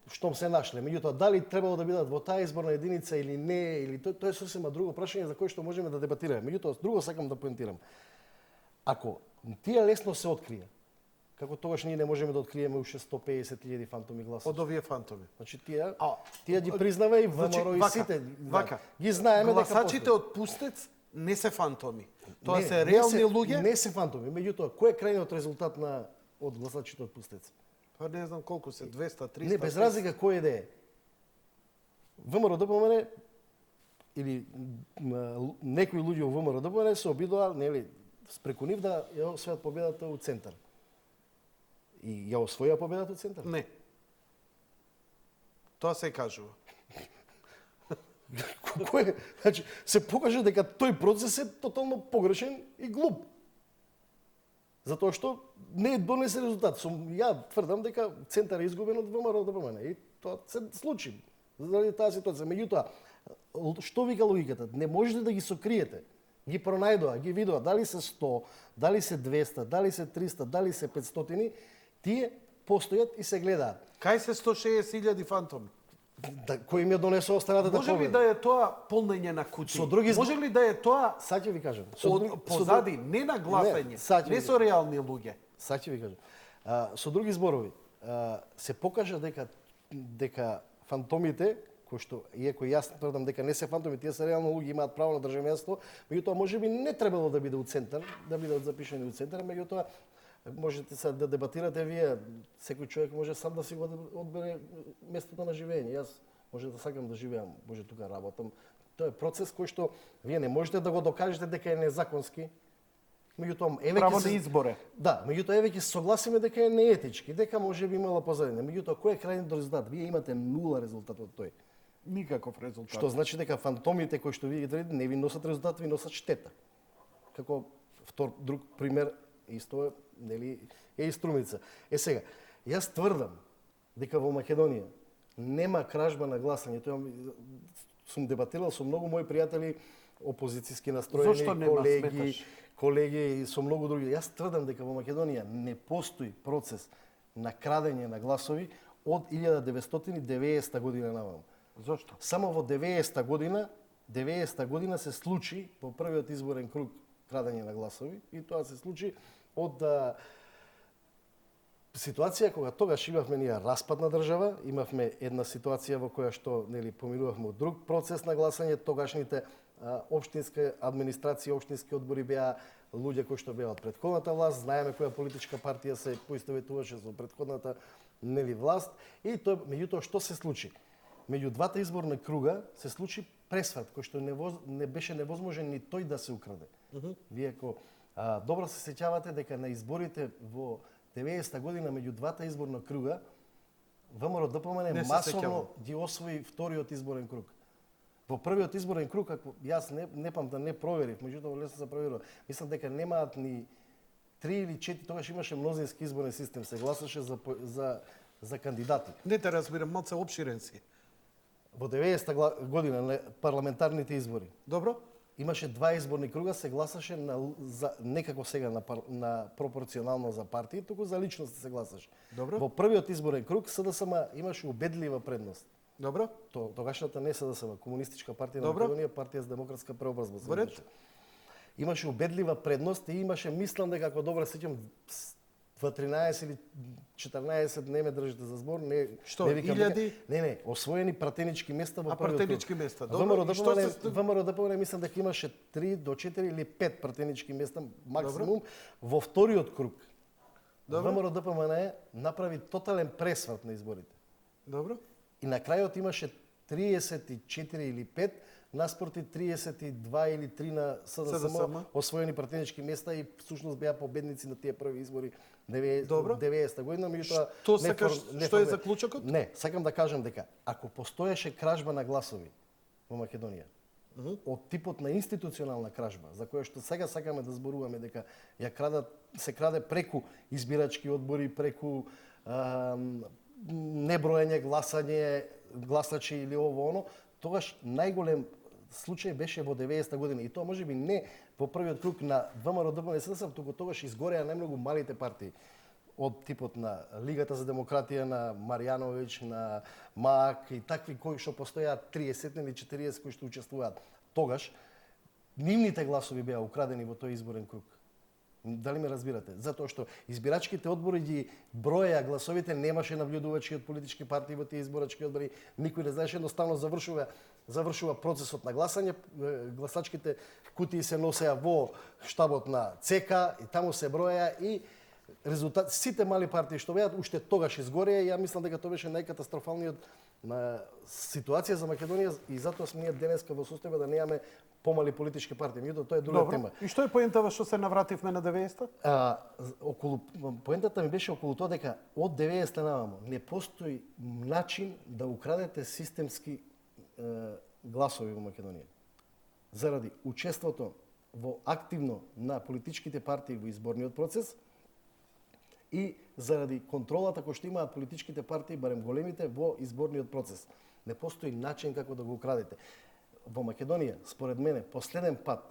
штом се нашле. Меѓутоа, дали требало да бидат во таа изборна единица или не, или тоа е сосема друго прашање за кое што можеме да дебатираме. Меѓутоа, друго сакам да поентирам. Ако тие лесно се открија, како тогаш ние не можеме да откриеме уште 150.000 фантоми гласачи. Од овие фантоми. Значи тие ги признава и ВМРО и сите. Ги знаеме дека гласачите од Пустец не се фантоми. Тоа се реални луѓе? Не се фантоми. Меѓутоа, кој е крајниот резултат од гласачите од Пустец? Па не знам колку се, 200, 300... Не, без разлика кој е. ВМРО ДПМН или некои луѓе во ВМРО ДПМН се обидоа, нели, преку нив да ја освојат победата у центар. И ја освоја победата у центар? Не. Тоа се кажува. Кој, значи, се покажа дека тој процес е тотално погрешен и глуп. Затоа што не донесе резултат. Ја тврдам дека центар е изгубен од ВМРО ДПМН и тоа се случи заради таа ситуација. Меѓутоа, што вика логиката? Не можете да ги сокриете. Ги пронајдоа, ги видоа дали се 100, дали се 200, дали се 300, дали се 500, тие постојат и се гледаат. Кај се 160.000 фантоми? Кој им ја донесо останата да победи? Може ли да е тоа полнење на кутии? Може ли да е тоа... Сад ќе ви кажам. Позади, не на гласање, не со реални луѓе. Сад ќе ви кажам. Со други зборови, се покажа дека фантомите кои што, иако јас тврдам дека не се фантоми, тие се реално луѓе, имаат право на државјанство, меѓутоа можеби не требало да биде у центар, да бидат запишани у центар, меѓутоа можете се да дебатирате вие, секој човек може сам да си го одбере местото на живење. Јас може да сакам да живеам, може тука работам. Тоа е процес кој што вие не можете да го докажете дека е незаконски. Меѓутоа еве Право на изборе. Да, меѓутоа еве ќе согласиме дека е неетички, дека може би имало позадина. Меѓутоа кој е крајниот резултат? Вие имате нула резултат од тој. Никаков резултат. Што значи дека фантомите кои што вие ги тврдите не ви носат резултат, ви носат штета. Како друг пример исто е, нели, е и Струмица. Сега, јас тврдам дека во Македонија нема кражба на гласање. Тоа сум дебатирал со многу мои пријатели опозицијски настроени, Зошто нема, сметаш? колеги и со многу други. Јас тврдам дека во Македонија не постои процес на крадење на гласови од 1990 година наваму. Зошто? Само во 90 година се случи во првиот изборен круг крадење на гласови и тоа се случи од ситуација кога тогаш имавме ние распад на држава, имавме една ситуација во која што нели поминувавме од друг процес на гласање, тогашните општинска администрација, општински одбори беа луѓе кои што беа од претходната власт, знаеме која политичка партија се поистоветуваше со претходната нели власт и тоа меѓутоа што се случи? Меѓу двата изборни круга се случи пресврат кој што не беше невозможен ни тој да се украде. Вие ако добро се сеќавате дека на изборите во 90 година меѓу двата изборна круга ВМРО-ДПМН масовно ги освои вториот изборен круг. Во првиот изборен круг, ако јас не памтам, не проверив, меѓутоа лесно се проверува, мислам дека немаат ни 3 или 4, тогаш имаше мнозински изборен систем, се гласаше за кандидати. Не те разбирам, малце опширен си. Во 90 година на парламентарните избори Добро? имаше два изборни круга, се гласаше некако сега на пропорционално за партии, туку за личности се гласаше. Добро. Во првиот изборен круг СДСМ имаше убедлива предност. Добро? Тогашната не СДСМ, Комунистичка партија на Добро. Македонија, партија за демократска преобразба. Во ред. Имаше убедлива предност и имаше, мислам дека ако добро сеќам, во 13 или 14 не ме држите за збор, Што, не викам дека- илјади? Не, освоени пратенички места во првиот круг. пратенички места, добро. И што се- ВМРО-ДПМН мислам дека имаше 3 до 4 или 5 пратенички места максимум во вториот круг. Добро. ВМРО-ДПМН направи тотален пресврат на изборите. Добро? И на крајот имаше 34 или 5 наспроти 32 или 3 на СДСМ освоени пратенички места и всушност беа победници на тие први избори Добро. 90 година, меѓутоа Што сакаш, што е заклучокот? Не, сакам да кажам дека ако постоеше кражба на гласови во Македонија, од типот на институционална кражба, за која што сега сакаме да зборуваме дека се краде преку избирачки одбори, преку неброење, гласачи или ово оно, тогаш најголем случај беше во 90 година и тоа можеби не во првиот круг на ВМРО-ДПМН СДСМ, туку тогаш изгореа најмногу малите партии од типот на Лигата за демократија, на Марјановиќ, на МАК и такви кои што постојаат 30 или 40 кои што учествуваат. Тогаш нивните гласови беа украдени во тој изборен круг. Дали ме разбирате? Затоа што избирачките одбори ги броја гласовите, немаше наблюдувачи од политички партии во тие изборачки одбори, никој не знаеше, едноставно завршува процесот на гласање, гласачките кутии се носеа во штабот на ЦК и таму се броја и резултат сите мали партии што беа уште тогаш изгореа и ја мислам дека тоа беше најкатастрофалниот ситуација за Македонија и затоа сме ние денеска во состојба да немаме помали политички партии. Меѓутоа тоа е друга тема. И што е поентава што се навративме на 90-та? Поентата ми беше околу тоа дека од 90-та наваму не постои начин да украдете системски гласови во Македонија. Заради учеството во активно на политичките партии во изборниот процес и заради контролата која што имаат политичките партии, барем големите, во изборниот процес. Не постои начин како да го украдете. Во Македонија, според мене, последен пат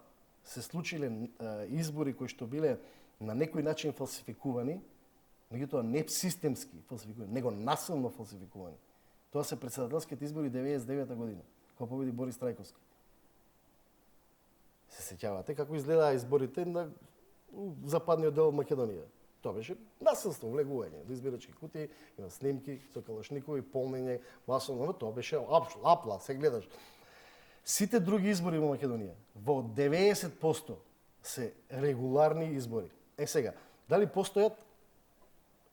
се случиле избори кои што биле на некој начин фалсификувани, меѓутоа не системски фалсификувани, него насилно фалсификувани. Тоа се претседателските избори 99 година, кога победи Борис Трајковски. Се сеќавате како изгледаа изборите на западниот дел од Македонија. Тоа беше насилство, влегување во избирачки кутии, има снимки со калашникови, полнење, гласови, тоа беше апла, се гледаш. Сите други избори во Македонија, во 90% се регуларни избори. Сега, дали постојат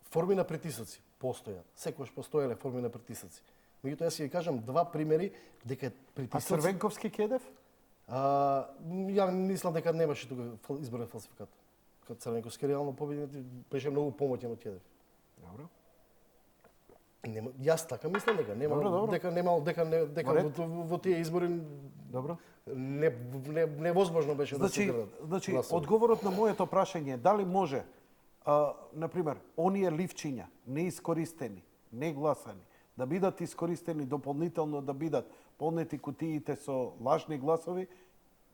форми на притисоци? Постојат. Секогаш постоеле форми на притисоци. Меѓутоа, јас ќе ви кажам два примери дека А притисоци... Црвенковски кедев? Ја мислам дека немаше тука изборен фалсификат. Кога Црвенковски реално победник беше многу помоќен од Кедев. Добро. Нема, јас така мислам дека нема Добро. дека во тие избори Добро. невозможно беше да се одредат. Значи, гласови. одговорот на моето прашање е дали може, на пример, оние ливчиња неискористени, негласани, да бидат искористени дополнително, да бидат полнети кутиите со лажни гласови,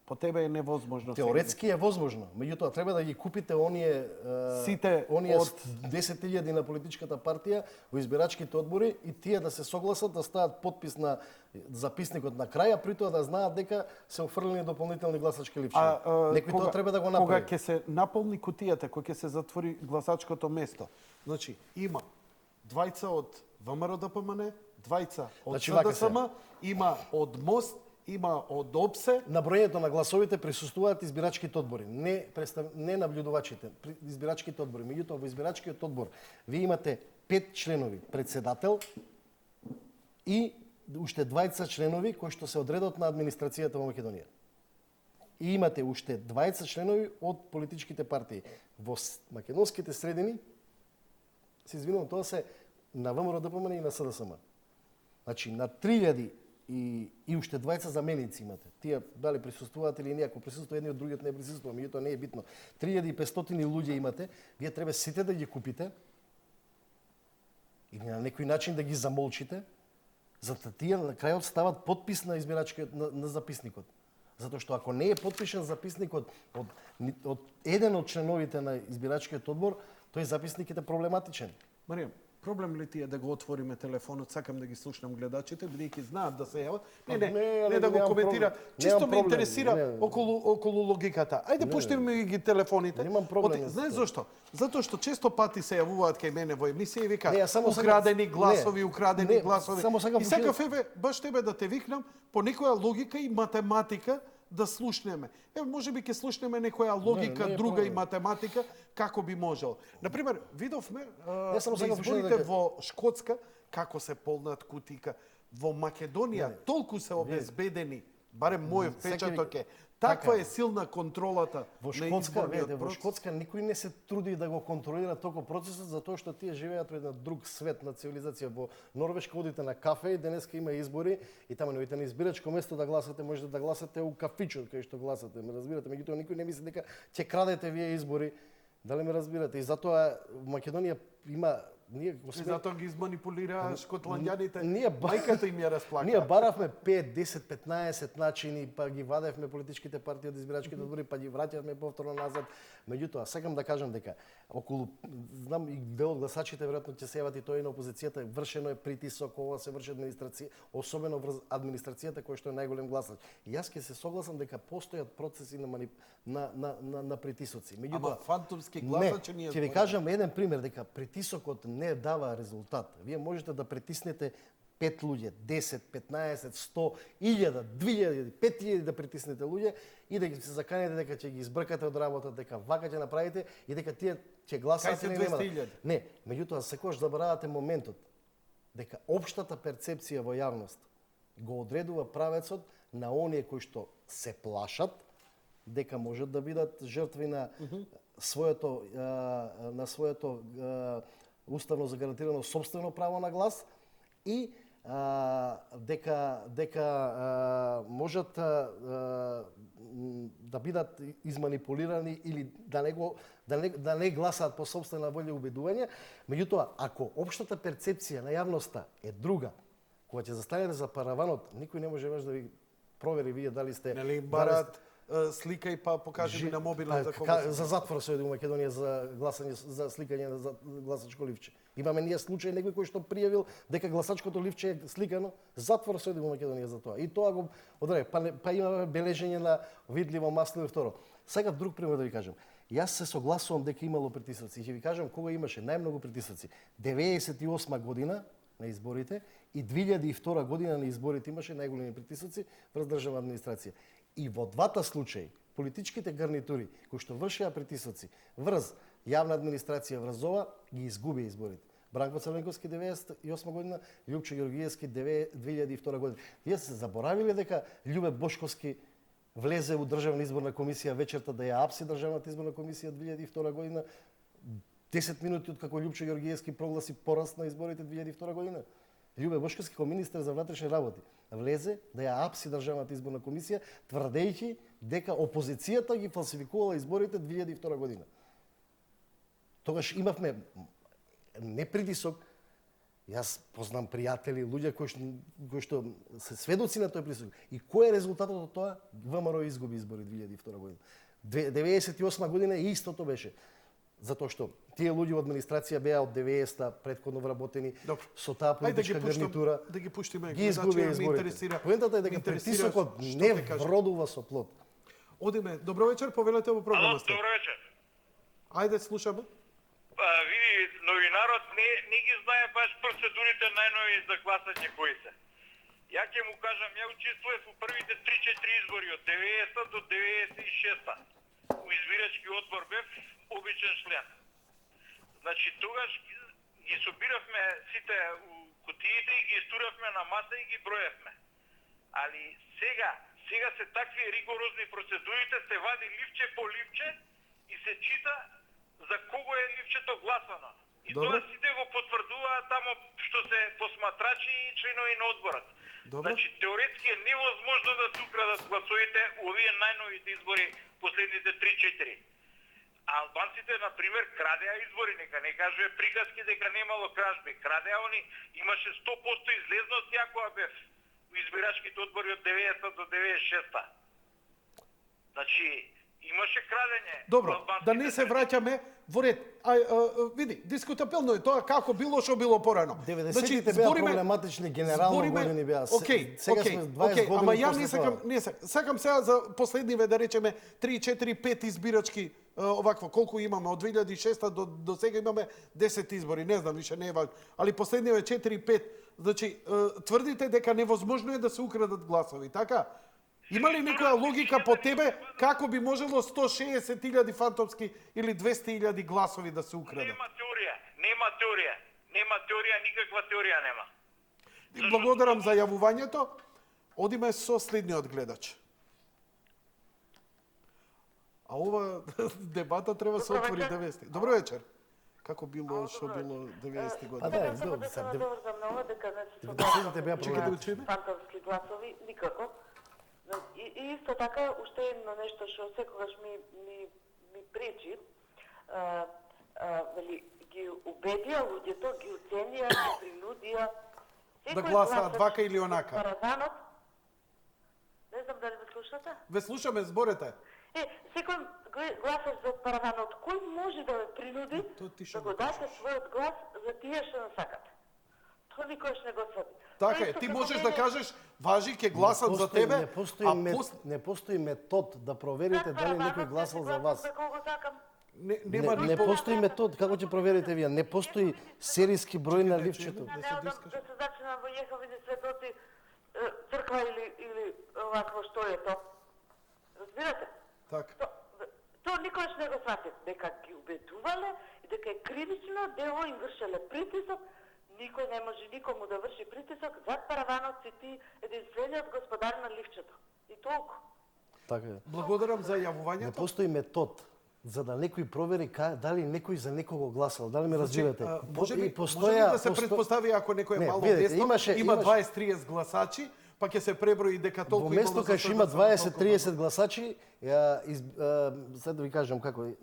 по тебе е невозможно. Теоретски е возможно, меѓутоа треба да ги купите оние Сите оние од 10.000 на политичката партија во избирачките одбори и тие да се согласат да стават подпис на записникот на крај, а при тоа да знаат дека се офрлени дополнителни гласачки липчиња. Некој тоа треба да го Кога направи. ќе се наполни кутијата, кога ќе се затвори гласачкото место, значи има двајца од ВМРО ДПМН, двајца од Значи, вака се. СДСМ, има од МОСТ, има од ОПСЕ. На броењето на гласовите присуствуваат избирачките одбори, не набљудувачите, избирачките одбори. Меѓутоа во избирачкиот одбор вие имате 5 членови, председател и уште 20 членови кои што се одредот на администрацијата во Македонија. И имате уште 20 членови од политичките партии. Во македонските средини, се извинувам, тоа се на ВМРО ДПМН и на СДСМ. Значи, на 3000 и уште 20 заменици имате. Тие дали присуствуваат или не, ако присуствува едни од другиот не присуствува, меѓутоа не е битно. 3500 луѓе имате, вие треба сите да ги купите и на некој начин да ги замолчите, за да тие на крајот стават подпис на избирачкиот на записникот. Затоа што ако не е подпишан записникот од еден од членовите на избирачкиот одбор, тој записник е проблематичен. Марија, проблем ли ти е да го отвориме телефонот, сакам да ги слушнам гледачите, бидејќи знаат да се јават. Не да го немам коментира. проблем. Чисто Немам ме проблем. интересира Не. околу логиката. Ајде пуштиме ги телефоните. Немам проблем. Знаеш зошто? Затоа што често пати се јавуваат кај мене во емисија и вика Не, јас само сакам- украдени гласови, Не. украдени Не, гласови. само сакам И сакав еве баш тебе да те викнам по некоја логика и математика да слушнеме. Еве можеби ќе слушнеме некоја логика, не е друга и проблем. математика како би можел. Например, видовме само на сакам изборите дека- во Шкотска како се полнат кутика. Во Македонија толку се обезбедени, барем мојот впечаток е. Таква така е силна контролата Во на Шкотска, изборниот видите, во процес. Шкотска никој не се труди да го контролира толку процесот затоа што тие живеат во еден друг свет на цивилизација. Во Норвешка одите на кафе и денеска има избори и таму не одите на избирачко место да гласате, можете да гласате у кафичот кај што гласате, ме разбирате, меѓутоа никој не мисли дека ќе крадете вие избори. Дали ме разбирате? И затоа во Македонија има ние го И сме затоа ги изманипулираа шкотландјаните. Ние мајката им ја расплака. Ние баравме 5, 10, 15 начини, па ги вадевме политичките партии од избирачките одбори, па ги враќавме повторно назад. Меѓутоа, сакам да кажам дека околу, знам и дел од гласачите веројатно ќе се јават и тоа и на опозицијата, вршено е притисок, ова се врши администрација, особено врз администрацијата која што е најголем гласач. И јас ќе се согласам дека постојат процеси на притисоци. Ама фантомски не, гласачи ние ќе ви кажам еден пример дека притисокот не дава резултат. Вие можете да притиснете 5 луѓе, 10, 15, 100, 1000, 2000, 5000 да притиснете луѓе и да ги се заканете дека ќе ги избркате од работа, дека вака ќе направите и дека тие ќе гласат Кај се или нема. 200.000? Не, меѓутоа секогаш заборавате моментот дека општата перцепција во јавност го одредува правецот на оние кои што се плашат дека можат да бидат жртви на своето уставно загарантирано собствено право на глас и дека можат да бидат изманипулирани или да не гласаат по собствена волја и убедување. Меѓутоа, ако општата перцепција на јавноста е друга, кога ќе застанете за параванот, никој не може да ви провери вие дали сте Нели им бараат слика и па покажи ми на мобилот за кога за затвор се оди во Македонија за гласање за сликање на гласачко ливче. Имаме ние случај некој кој што пријавил дека гласачкото ливче е сликано, затвор се оди во Македонија за тоа. И тоа го одреди, па имаме бележење на видливо масло и второ. Сега друг пример да ви кажам. Јас се согласувам дека имало притисоци. Ќе ви кажам кога имаше најмногу притисоци. 98 година на изборите и 2002 година на изборите имаше најголеми притисоци врз државна администрација. И во двата случаи политичките гарнитури кои што вршеа притисоци врз јавна администрација врз ова ги изгуби изборите. Бранко Црвенковски 98 година, Љупчо Ѓоргиевски 2002 година. Вие се заборавиле дека Љубе Бошковски влезе у Државна изборна комисија вечерта да ја апси Државната изборна комисија 2002 година, 10 минути од како Љупчо Ѓоргиевски прогласи пораст на изборите 2002 година. Љубе Бошковски како министер за внатрешни работи влезе да ја апси Државната изборна комисија, тврдејќи дека опозицијата ги фалсификувала изборите 2002 година. Тогаш имавме не притисок. Јас познам пријатели, луѓе кои што се сведоци на тој притисок. И кој е резултатот од тоа? ВМРО изгуби избори 2002 година. 98 година истото беше. Затоа што тие луѓе во администрација беа од 90-та претходно вработени со таа политичка гарнитура. Да ги пуштиме. Ги изгуби изборите. Поентата е дека притисокот не вродува со плод. Одиме. Добро вечер, повелете во програмата. Добро вечер. Ајде слушаме. Види, новинарот не ги знае баш процедурите најнови за гласање кои се. Ја ќе му кажам, ја учествував во првите 3-4 избори од 90 до 96. У избирачки одбор бев обичен член. Значи тогаш ги собиравме сите у кутиите и ги стуравме на маса и ги броевме. Али сега се такви ригорозни процедурите, се вади ливче по ливче и се чита за кого е ливчето гласано. И Добре. тоа сите го потврдуваат тамо што се посматрачи и членови на одборот. Добре. Значи теоретски е невозможно да се украдат гласовите у овие најновите избори последните 3-4. А албанците, например, крадеа избори, нека не кажува приказки дека немало кражби. Крадеа они, имаше 100% излезност јакоа бев у избирачките одбори од 90 до 96. Значи, имаше крадење. Добро, да не се враќаме во ред. Види, дискутабилно е тоа како било што било порано. 90-тите беа проблематични, генерално години беа. Сега сме 20 години. Ама ја сакам сега за последниве да речеме 3, 4, 5 избирачки овакво, колку имаме од 2006 до сега имаме 10 избори, не знам, више не е важно. Али последниве 4-5, значи тврдите дека невозможно е да се украдат гласови, така? Има ли некоја логика по тебе како би можело 160.000 фантомски или 200.000 гласови да се украдат? Нема теорија, никаква теорија нема. И благодарам за јавувањето. Одиме со следниот гледач. А ова дебата треба се отвори 90. Добро вечер. Како било што било 90 години? Да, Само да се наврзам на ова дека значи со 90-те беа Чекајте да учиме. фантомски гласови никако. И исто така уште едно нешто што секогаш ми пречи, вели ги убедија луѓето, ги уценија, ги принудија Да гласаат вака или онака. Параванот. Не знам дали ме слушате? Ве слушаме, зборете. Секој гласаш за параванот, кој може да ме принуди да го даде својот глас за тие што не сакат? Тоа никош не го свади. Така е, ти можеш да кажеш, важи, ќе гласам за тебе, Не постои метод да проверите дали некој гласал за вас. нема Не постои метод, како ќе проверите вие? Не постои серијски број на ливчето. Да се зачинам во Јеховини светоци црква или овакво што е то. Разбирате? Така. Тоа никош не го сватив, дека ги убедувале и дека е кривично дело им вршеле притисок. Никој не може никому да врши притисок, зад параванот си ти единствениот господар на ливчето. И толку. Така е. Благодарам за Не јавувањето. постои метод за да некој провери дали некој за некого гласал, дали ме разбирате? Може би постоја да се предпостави ако некој е Не, мало видите, десно, имаше- има имаше- 20-30 гласачи, па ќе се преброи дека толку Во имало место за кај што тоа има да се толку 20-30 гласачи, сега да ви кажам како е,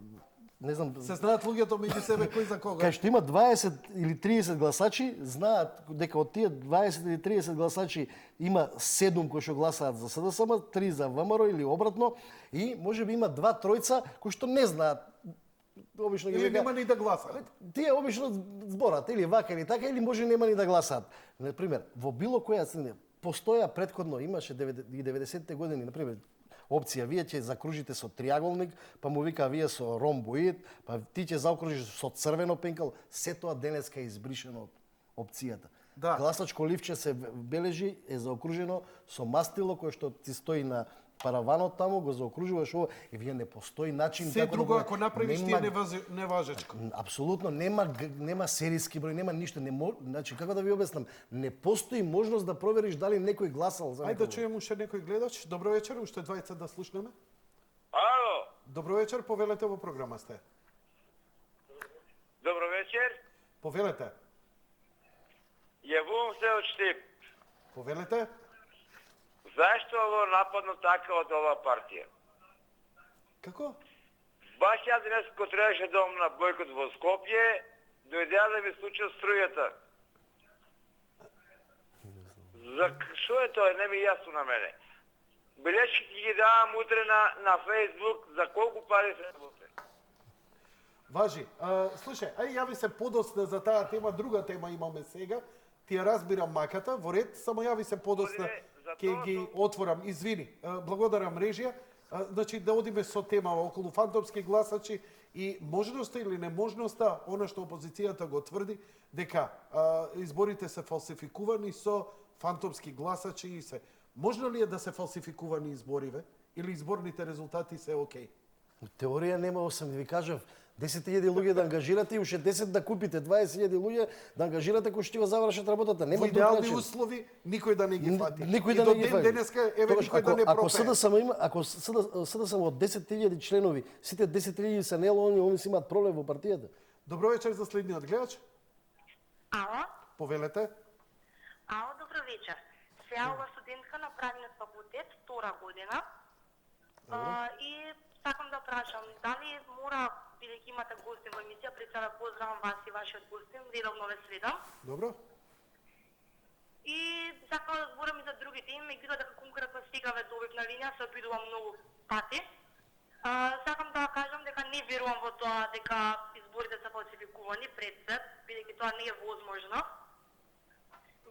не знам, се знаат луѓето меѓу себе кој за кога. кај што има 20 или 30 гласачи, знаат дека од тие 20 или 30 гласачи има 7 кои што гласаат за СДСМ, 3 за ВМРО или обратно, и може би има 2-3 кои што не знаат. Обично ги Или века, нема ни да гласаат. тие обично зборат или вака или така, или може нема ни да гласаат. Например, во било која страна постоја претходно, имаше и 90-те години, например, опција. Вие ќе закружите со триаголник, па му вика вие со ромбоид, па ти ќе заокружиш со црвено пенкал. Се тоа денеска е избришено од опцијата. Да. Гласачко ливче се бележи, е заокружено со мастило кое што ти стои на параванот таму, го заокружуваш ово и вие не постои начин Се како друго го- ако направиш ти е неважечко. Апсолутно нема серијски број, нема ништо, значи како да ви обяснам, не постои можност да провериш дали некој гласал за Ајде некој. да чуем уште некој гледач. Добро вечер, уште двајца да слушнеме. Ало, Добро вечер, повелете во програма сте. добро вечер. Повелете. Јавувам се од Штип. Повелете. Зашто ово нападно така од ова партија? Како? Баш ја денес кога требаше да на бојкот во Скопје, дојдеа да ми случи струјата. За што е тоа? Не ми е јасно на мене. Белешки ги давам утре на Фейсбук за колку пари се работи. Важи. Слушај, ај јави се подоцна за таа тема, друга тема имаме сега. Ти ја разбирам маката, во ред, само јави се подоцна, Оде, за ќе тоа ги што- отворам. Извини, благодарам режија. Значи да одиме со тема околу фантомски гласачи и можноста или неможноста, она што опозицијата го тврди, дека изборите се фалсификувани со фантомски гласачи и се. Можно ли е да се фалсификувани избориве или изборните резултати се окей? Теорија нема, осам ви кажав, 10.000 луѓе да ангажирате и уште 10 да купите, 20.000 луѓе да ангажирате кои ќе го завршат работата. Нема Во друг идеални начин. услови никој да не ги фати. Никој И да до не ги ден фати. денеска еве Тогаш, никој да не ако пропее. СДСМ од 10.000 членови, сите 10.000 се нелојални, они си имаат проблем во партијата. Добро вечер за следниот гледач. Ало? Повелете. Ало, добро вечер. Се јавува студентка на правниот факултет, втора година. И сакам да прашам, дали мора, бидејќи имате гостин во емисија, пред сега поздравам вас и вашиот гостин, редовно ве следам. Добро. И сакам да зборам и за другите, име ги дека конкретно сега ве добив на линија, се обидувам многу пати. Сакам да кажам дека не верувам во тоа дека изборите се фалсификувани пред се, бидејќи тоа не е возможно.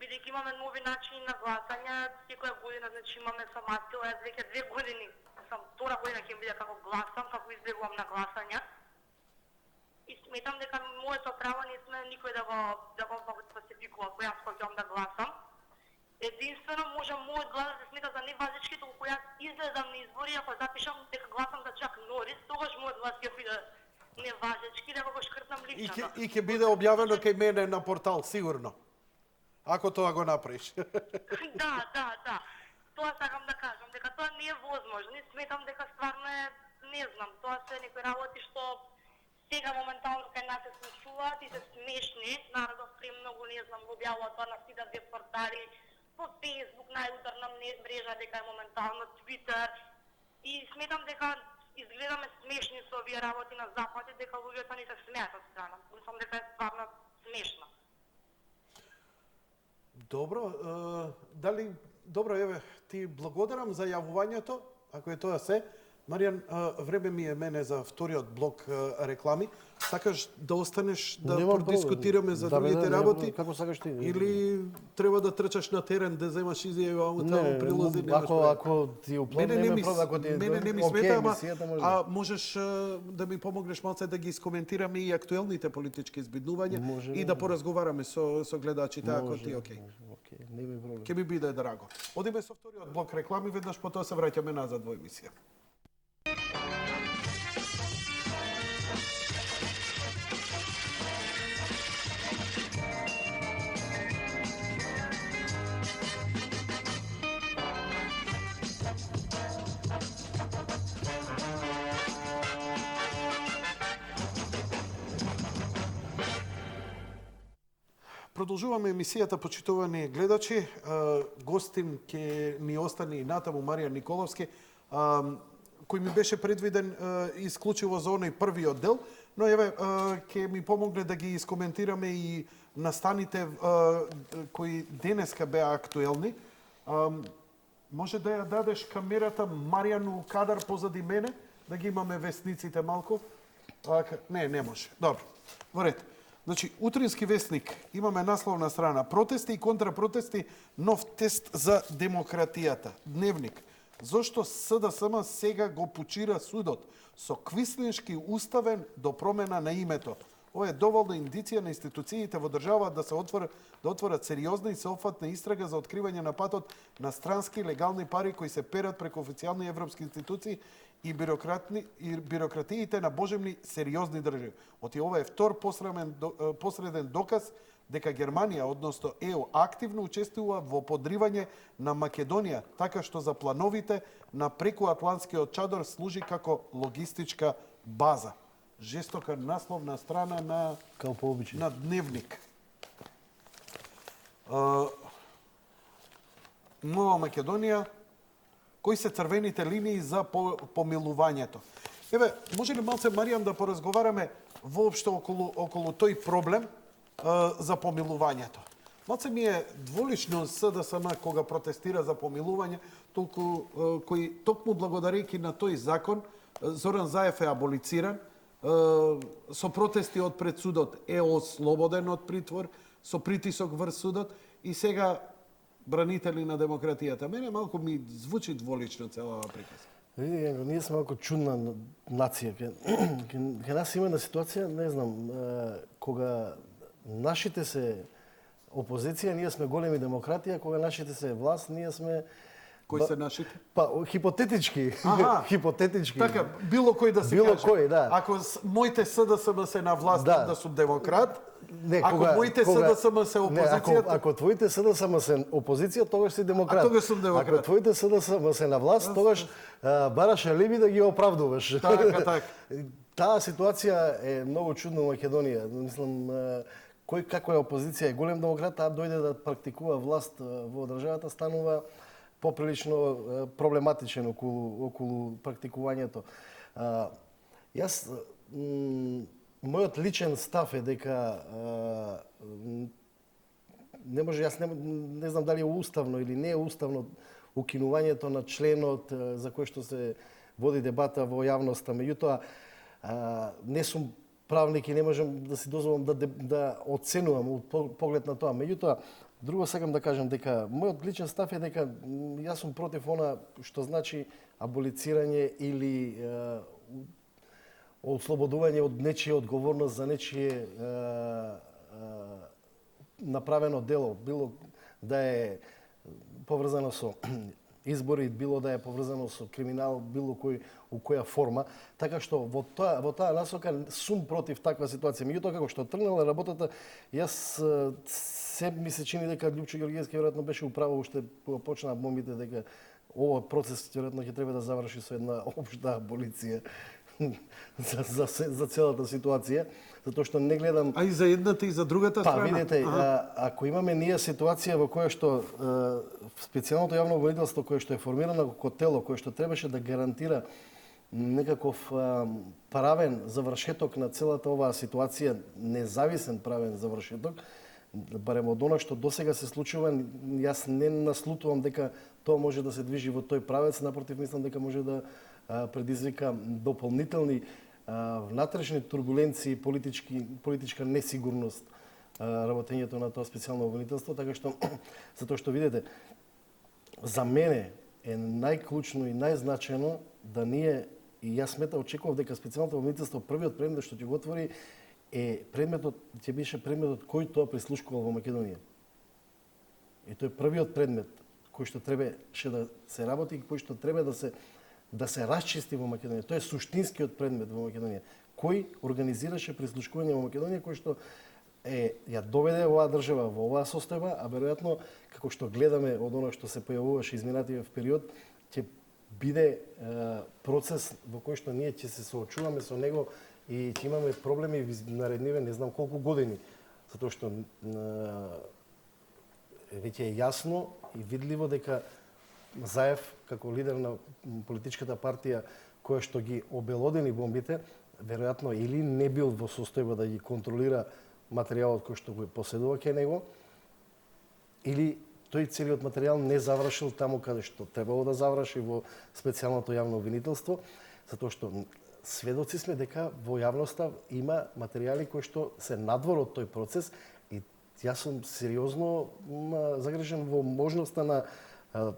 Бидејќи имаме нови начини на гласање, секоја година значи имаме со мастил, јас веќе 2 години, сам втора година ќе видя како гласам, како избегувам на гласање. И сметам дека моето право не сме никој да го фалсификува, кој јас ќе да гласам. Единствено може мојот глас да се смета за неважечки, толку јас излезам на избори, ако запишам дека гласам за Чак Норис, тогаш мојот глас ќе биде неважечки, да го шкртнам личното. И ќе биде објавено кај мене на портал, сигурно. Ако тоа го направиш. Да. Тоа сакам да кажам, дека тоа не е возможно. И сметам дека стварно е, не знам, тоа се некои работи што сега моментално кај нас се случуваат и се смешни. Народот премногу, не знам, го објавува тоа на сите веб портали, по Facebook, најударна мрежа, дека е моментално Twitter. И сметам дека изгледаме смешни со овие работи на Запад и дека луѓето ни се смеат од страна. Мислам дека е стварно смешно. Добро, еве, ти благодарам за јавувањето, ако е тоа се. Маријан, време ми е мене за вториот блок реклами. Сакаш да останеш да Немам продискутираме проблем. за Да, бе, другите да, работи? како сакаш ти. Или треба да трчаш на терен да земаш изјава таму прилози? Ако ти уплан Мене нема проблем, ако ти мене не ми окей, смета, ама емисијата може. можеш да ми помогнеш малце да ги искоментираме и актуелните политички избиднувања Може, и да поразговараме со гледачите, ако ти е окей. Окей, нема проблем. Ќе ми биде драго. Одиме со вториот блок реклами, веднаш потоа се враќаме назад во емисија. Продолжуваме емисијата, почитувани гледачи. Гостин ќе ни остане и натаму Маријан Николовски, кој ми беше предвиден исклучиво за оној првиот дел, но еве ќе ми помогне да ги искоментираме и настаните кои денеска беа актуелни. Може да ја дадеш камерата Маријану кадар позади мене, да ги имаме вестниците малку? Не може. Добро. Во ред. Значи, утрински вестник, имаме насловна страна. Протести и контрапротести, нов тест за демократијата. Дневник. зошто СДСМ сега го почира судот со квислиншки уставен до промена на името. Ова е доволна индиција на институциите во држава да отворат сериозна и сеопфатна истрага за откривање на патот на странски легални пари кои се перат преку официјални европски институции и бирократиите на божемни сериозни држави. Оти ова е втор посреден доказ дека Германија, односно ЕУ, активно учествува во подривање на Македонија, така што за плановите на прекуатлантскиот чадор служи како логистичка база. Жестока насловна страна на Као по обичај. на Дневник. Нова Македонија, кои се црвените линии за помилувањето? Еве, може ли малце, Маријам, да поразговараме воопшто околу тој проблем за помилувањето? Малце ми е дволично СДСМ кога протестира за помилување, толку кој токму благодарејќи на тој закон Зоран Заев е аболициран, со протести од пред судот е ослободен од притвор, со притисок врз судот и сега бранители на демократијата. Мене малку ми звучи дволично цела оваа приказка. Види, Јанко, ние сме малку чудна нација. Ке нас има една ситуација, не знам, кога нашите се опозиција, ние сме големи демократија, кога нашите се власт, ние сме... Кои се нашите? Па, хипотетички. Аха. Хипотетички. Така, било кој да се Било каже. кој, да. Ако моите СДСМ се на власт, да сум демократ. Не, ако моите СДСМ се опозиција... Ако твоите СДСМ се опозиција, тогаш си демократ. тогаш сум демократ. Ако твоите СДСМ се на власт, тогаш бараш алиби да ги оправдуваш. Така. Таа ситуација е многу чудна во Македонија. Мислам, кој како е опозиција е голем демократ, а дојде да практикува власт во државата, станува поприлично проблематичен околу практикувањето. Јас мојот личен став е дека не може, јас не знам дали е уставно или не е уставно укинувањето на членот за кој што се води дебата во јавноста. Меѓутоа, не сум правник и не можам да си дозволам да оценувам од поглед на тоа. Меѓутоа, друго сакам да кажам дека мојот личен став е дека јас сум против она што значи аболицирање или ослободување од нечија одговорност за нечие направено дело, било да е поврзано со избори, било да е поврзано со криминал, било кој у која форма, така што во таа насока сум против таква ситуација. Меѓутоа како што тргнала работата, јас се ми се чини дека Љупчо Георгиевски веројатно беше управо уште кога почнаа бомбите, дека овој процес веројатно ќе треба да заврши со една општа аболиција за целата ситуација, затоа што не гледам... А и за едната и за другата страна? Па, видите, ако имаме ние ситуација во која што специјалното јавно обвинителство кое што е формирано како тело, кое што требаше да гарантира некаков правен завршеток на целата оваа ситуација, независен правен завршеток, барем од она што досега се случува, јас не наслутувам дека тоа може да се движи во тој правец, напротив, мислам дека може да предизвика дополнителни внатрешни турбуленции, политичка несигурност работењето на тоа специјално обвинителство, така што затоа што видите, за мене е најклучно и најзначајно да ние, и јас очекував дека специјалното обвинителство првиот предмет што ќе го отвори е предметот, ќе беше предметот кој тоа прислушкувал во Македонија. И тој е првиот предмет кој што требаше да се работи и кој што треба да се расчисти во Македонија. Тоа е суштинскиот предмет во Македонија. Кој организираше прислушкување во Македонија, кој што ја доведе оваа држава во оваа состојба, а веројатно, како што гледаме од оно што се појавуваше изминатиот период, ќе биде процес во кој што ние ќе се соочуваме со него и ќе имаме проблеми наредниве не знам колку години. Затоа што веќе е јасно и видливо дека Заев, како лидер на политичката партија која што ги обелодени бомбите, веројатно или не бил во состојба да ги контролира материјалот кој што го поседува кај него, или тој целиот материјал не завршил таму каде што требало да заврши во специјалното јавно обвинителство, затоа што сведоци сме дека во јавноста има материјали кои што се надвор од тој процес и јас сум сериозно загрижен во можноста на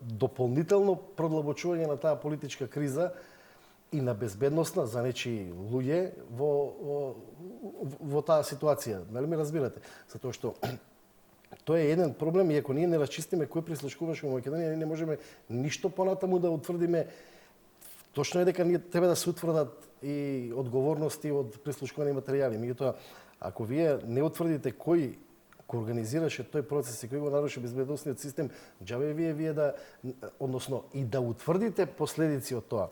дополнително продлабочување на таа политичка криза и на безбедностна за нечии луѓе во таа ситуација. Дали ме разбирате? Затоа што тоа е еден проблем и ако ние не расчистиме кој прислушкуваш во Македонија, ние не можеме ништо понатаму да утврдиме. Точно е дека ние треба да се утврдат и одговорности од прислушкувани материјали. Меѓутоа, ако вие не утврдите кој организираше тој процес и кој го наруши безбедносниот систем, џабе вие да, односно и да утврдите последици од тоа.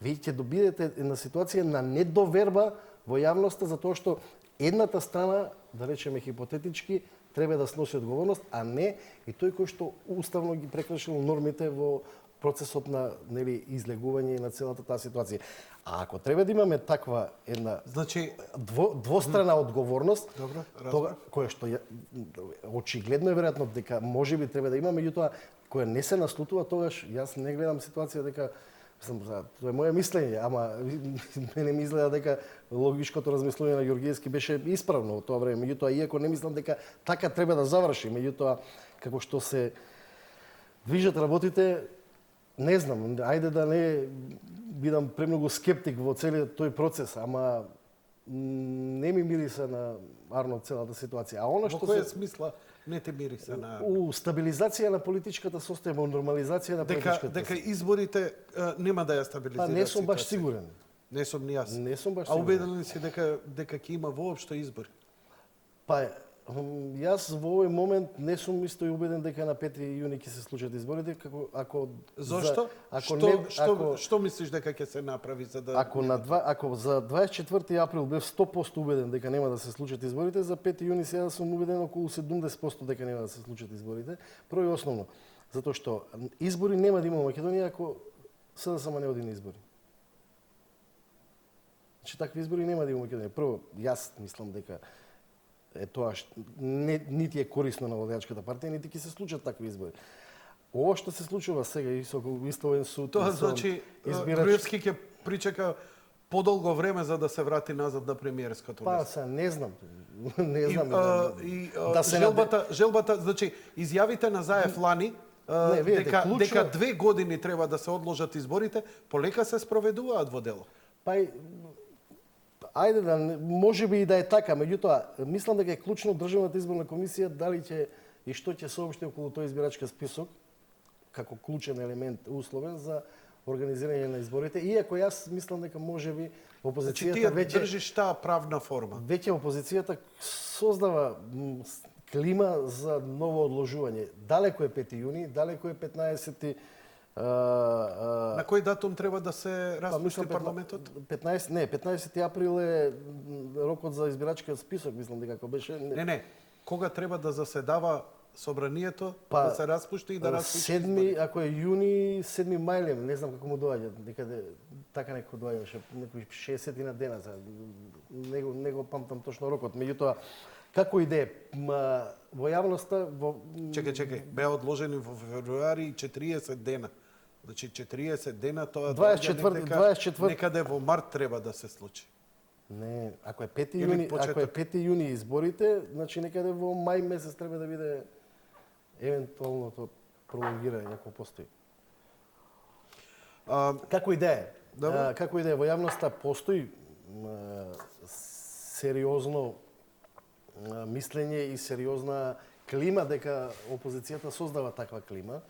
Вие ќе добиете на ситуација на недоверба во јавноста затоа што едната страна, да речеме хипотетички, треба да сноси одговорност, а не и тој кој што уставно ги прекршил нормите во процесот на излегување на целата таа ситуација. А ако треба да имаме таква една Значи, двострана одговорност, Добро, тога која што очигледно е веројатно дека можеби треба да има, меѓутоа која не се наслутува, тогаш јас не гледам ситуација дека тоа е моје мислење, ама мене ми изгледа дека логичкото размислување на Ѓоргиевски беше исправно во тоа време. Меѓутоа, иако не мислам дека така треба да заврши, меѓутоа како што се движат работите, не знам, ајде да не бидам премногу скептик во целиот тој процес, ама не ми мириса на Арно целата ситуација. А она во што која смисла не те мириса на у стабилизација на политичката состојба, у нормализација на политичката. дека изборите нема да ја стабилизираат. Па не сум баш ситуацијата? сигурен. Не сум ни јас. Не сум баш А сигурен. убеден ли си дека ќе има воопшто избори? Па јас во овој момент не сум исто и убеден дека на 5 јуни ќе се случат изборите, како ако Зошто? Што мислиш дека ќе се направи за да ако за 24 април бев 100% убеден дека нема да се случат изборите, за 5 јуни сега сум убеден околу 70% дека нема да се случат изборите. Прво и основно, затоа што избори нема да има во Македонија ако СДСМ не оди на избори. Значи такви избори нема да има во Македонија. Прво, јас мислам дека тоа нити е корисно на владеачката партија, нити ќе се случат такви избори. Ова што се случува сега и со Уставен суд, тоа значи Груевски ќе причека подолго време за да се врати назад на премиерското Па, место. не знам. Не знам. Да се желбата, значи изјавите на Заев лани дека 2 години треба да се одложат изборите, полека се спроведуваат во дело. Па ајде да можеби и да е така, меѓутоа мислам дека е клучно Државната изборна комисија дали ќе и што ќе соопшти околу тој избирачки список како клучен елемент условен за организирање на изборите, иако јас мислам дека можеби опозицијата Значи ти држиш таа правна форма. Веќе опозицијата создава клима за ново одложување. Далеко е 5 јуни, далеко е 15 На кој датум треба да се распушти парламентот? 15 април е рокот за избирачкиот список, мислам дека ако беше. Не. Кога треба да заседава собранието, да се распушти и да распушти? 7, ако е јуни, 7 мај, не знам како му доаѓа, некаде така некој доаѓаше, некои 60 на дена, не го памтам точно рокот, меѓутоа како и да е, во јавноста Чекај, беа одложени во февруари 40 дена. Значи 40 дена тоа 24 некаде во март треба да се случи. Не, ако е 5 јуни изборите, значи некаде во мај месец треба да биде евентуалното пролонгирање ако постои. Како и да е. Како и да е, во јавноста постои сериозно мислење и сериозна клима дека опозицијата создава таква клима,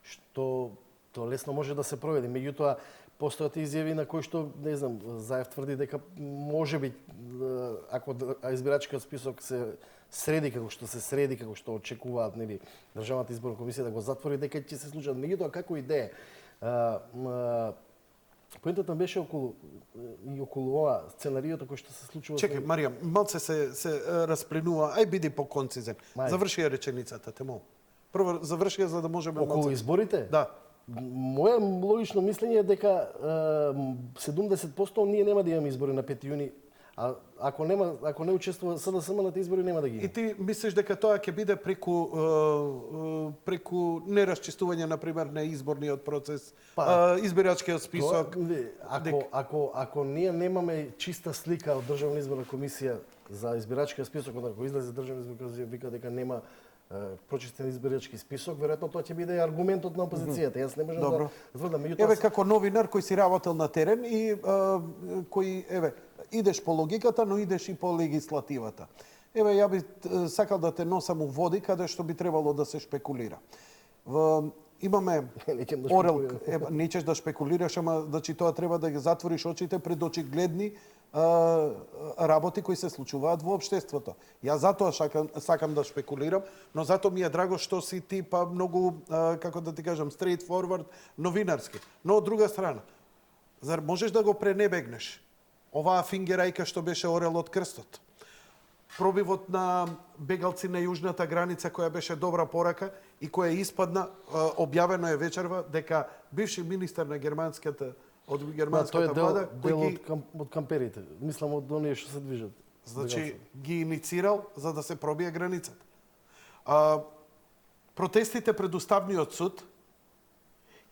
што тоа лесно може да се проведе. Меѓутоа, постојат изјави на кои што, не знам, Заев тврди дека можеби, ако избирачкиот список се среди како што се среди, како што очекуваат, нели, Државната изборна комисија да го затвори, дека ќе се случат. Меѓутоа, како и да е, поентата беше околу ова сценариото кој што се случува. Чекај, Марија, малце се распленува. Ај биди поконцизен. Заврши ја реченицата, те молам. Прво заврши ја за да можеме околу изборите? Да. Моје логично мислење е дека 70% ние нема да имаме избори на 5 јуни, а ако не учествува СДСМ на тие избори нема да ги има. И ти мислиш дека тоа ќе биде преку нерасчистување на пример на изборниот процес, избирачкиот список? Ако ние немаме чиста слика од Државна изборна комисија за избирачкиот список, ако излезе Државна изборна комисија вика дека нема прочистен избирачки список, веројатно тоа ќе биде аргументот на опозицијата. Јас не можам Добро. да тврдам, Еве како новинар кој си работел на терен и кој идеш по логиката, но идеш и по легислативата. Еве ја би сакал да те носам у води каде што би требало да се шпекулира. Имаме Неќем да Орел, шпекулирам. нечеш да шпекулираш, ама значи тоа треба да ги затвориш очите пред очигледни работи кои се случуваат во општеството. Ја затоа сакам да шпекулирам, но затоа ми е драго што си ти па многу, како да ти кажам, straight forward, новинарски. Но од друга страна, зар можеш да го пренебегнеш оваа фингерајка што беше Орел од крстот? Пробивот на бегалци на јужната граница која беше добра порака и која испадна, објавено е вечерва дека бивши министар на германската од Тоа е германската влада дел кој ги од камперите. Мислам од оние што се движат. значи ги иницирал за да се пробие границата. Протестите пред Уставниот суд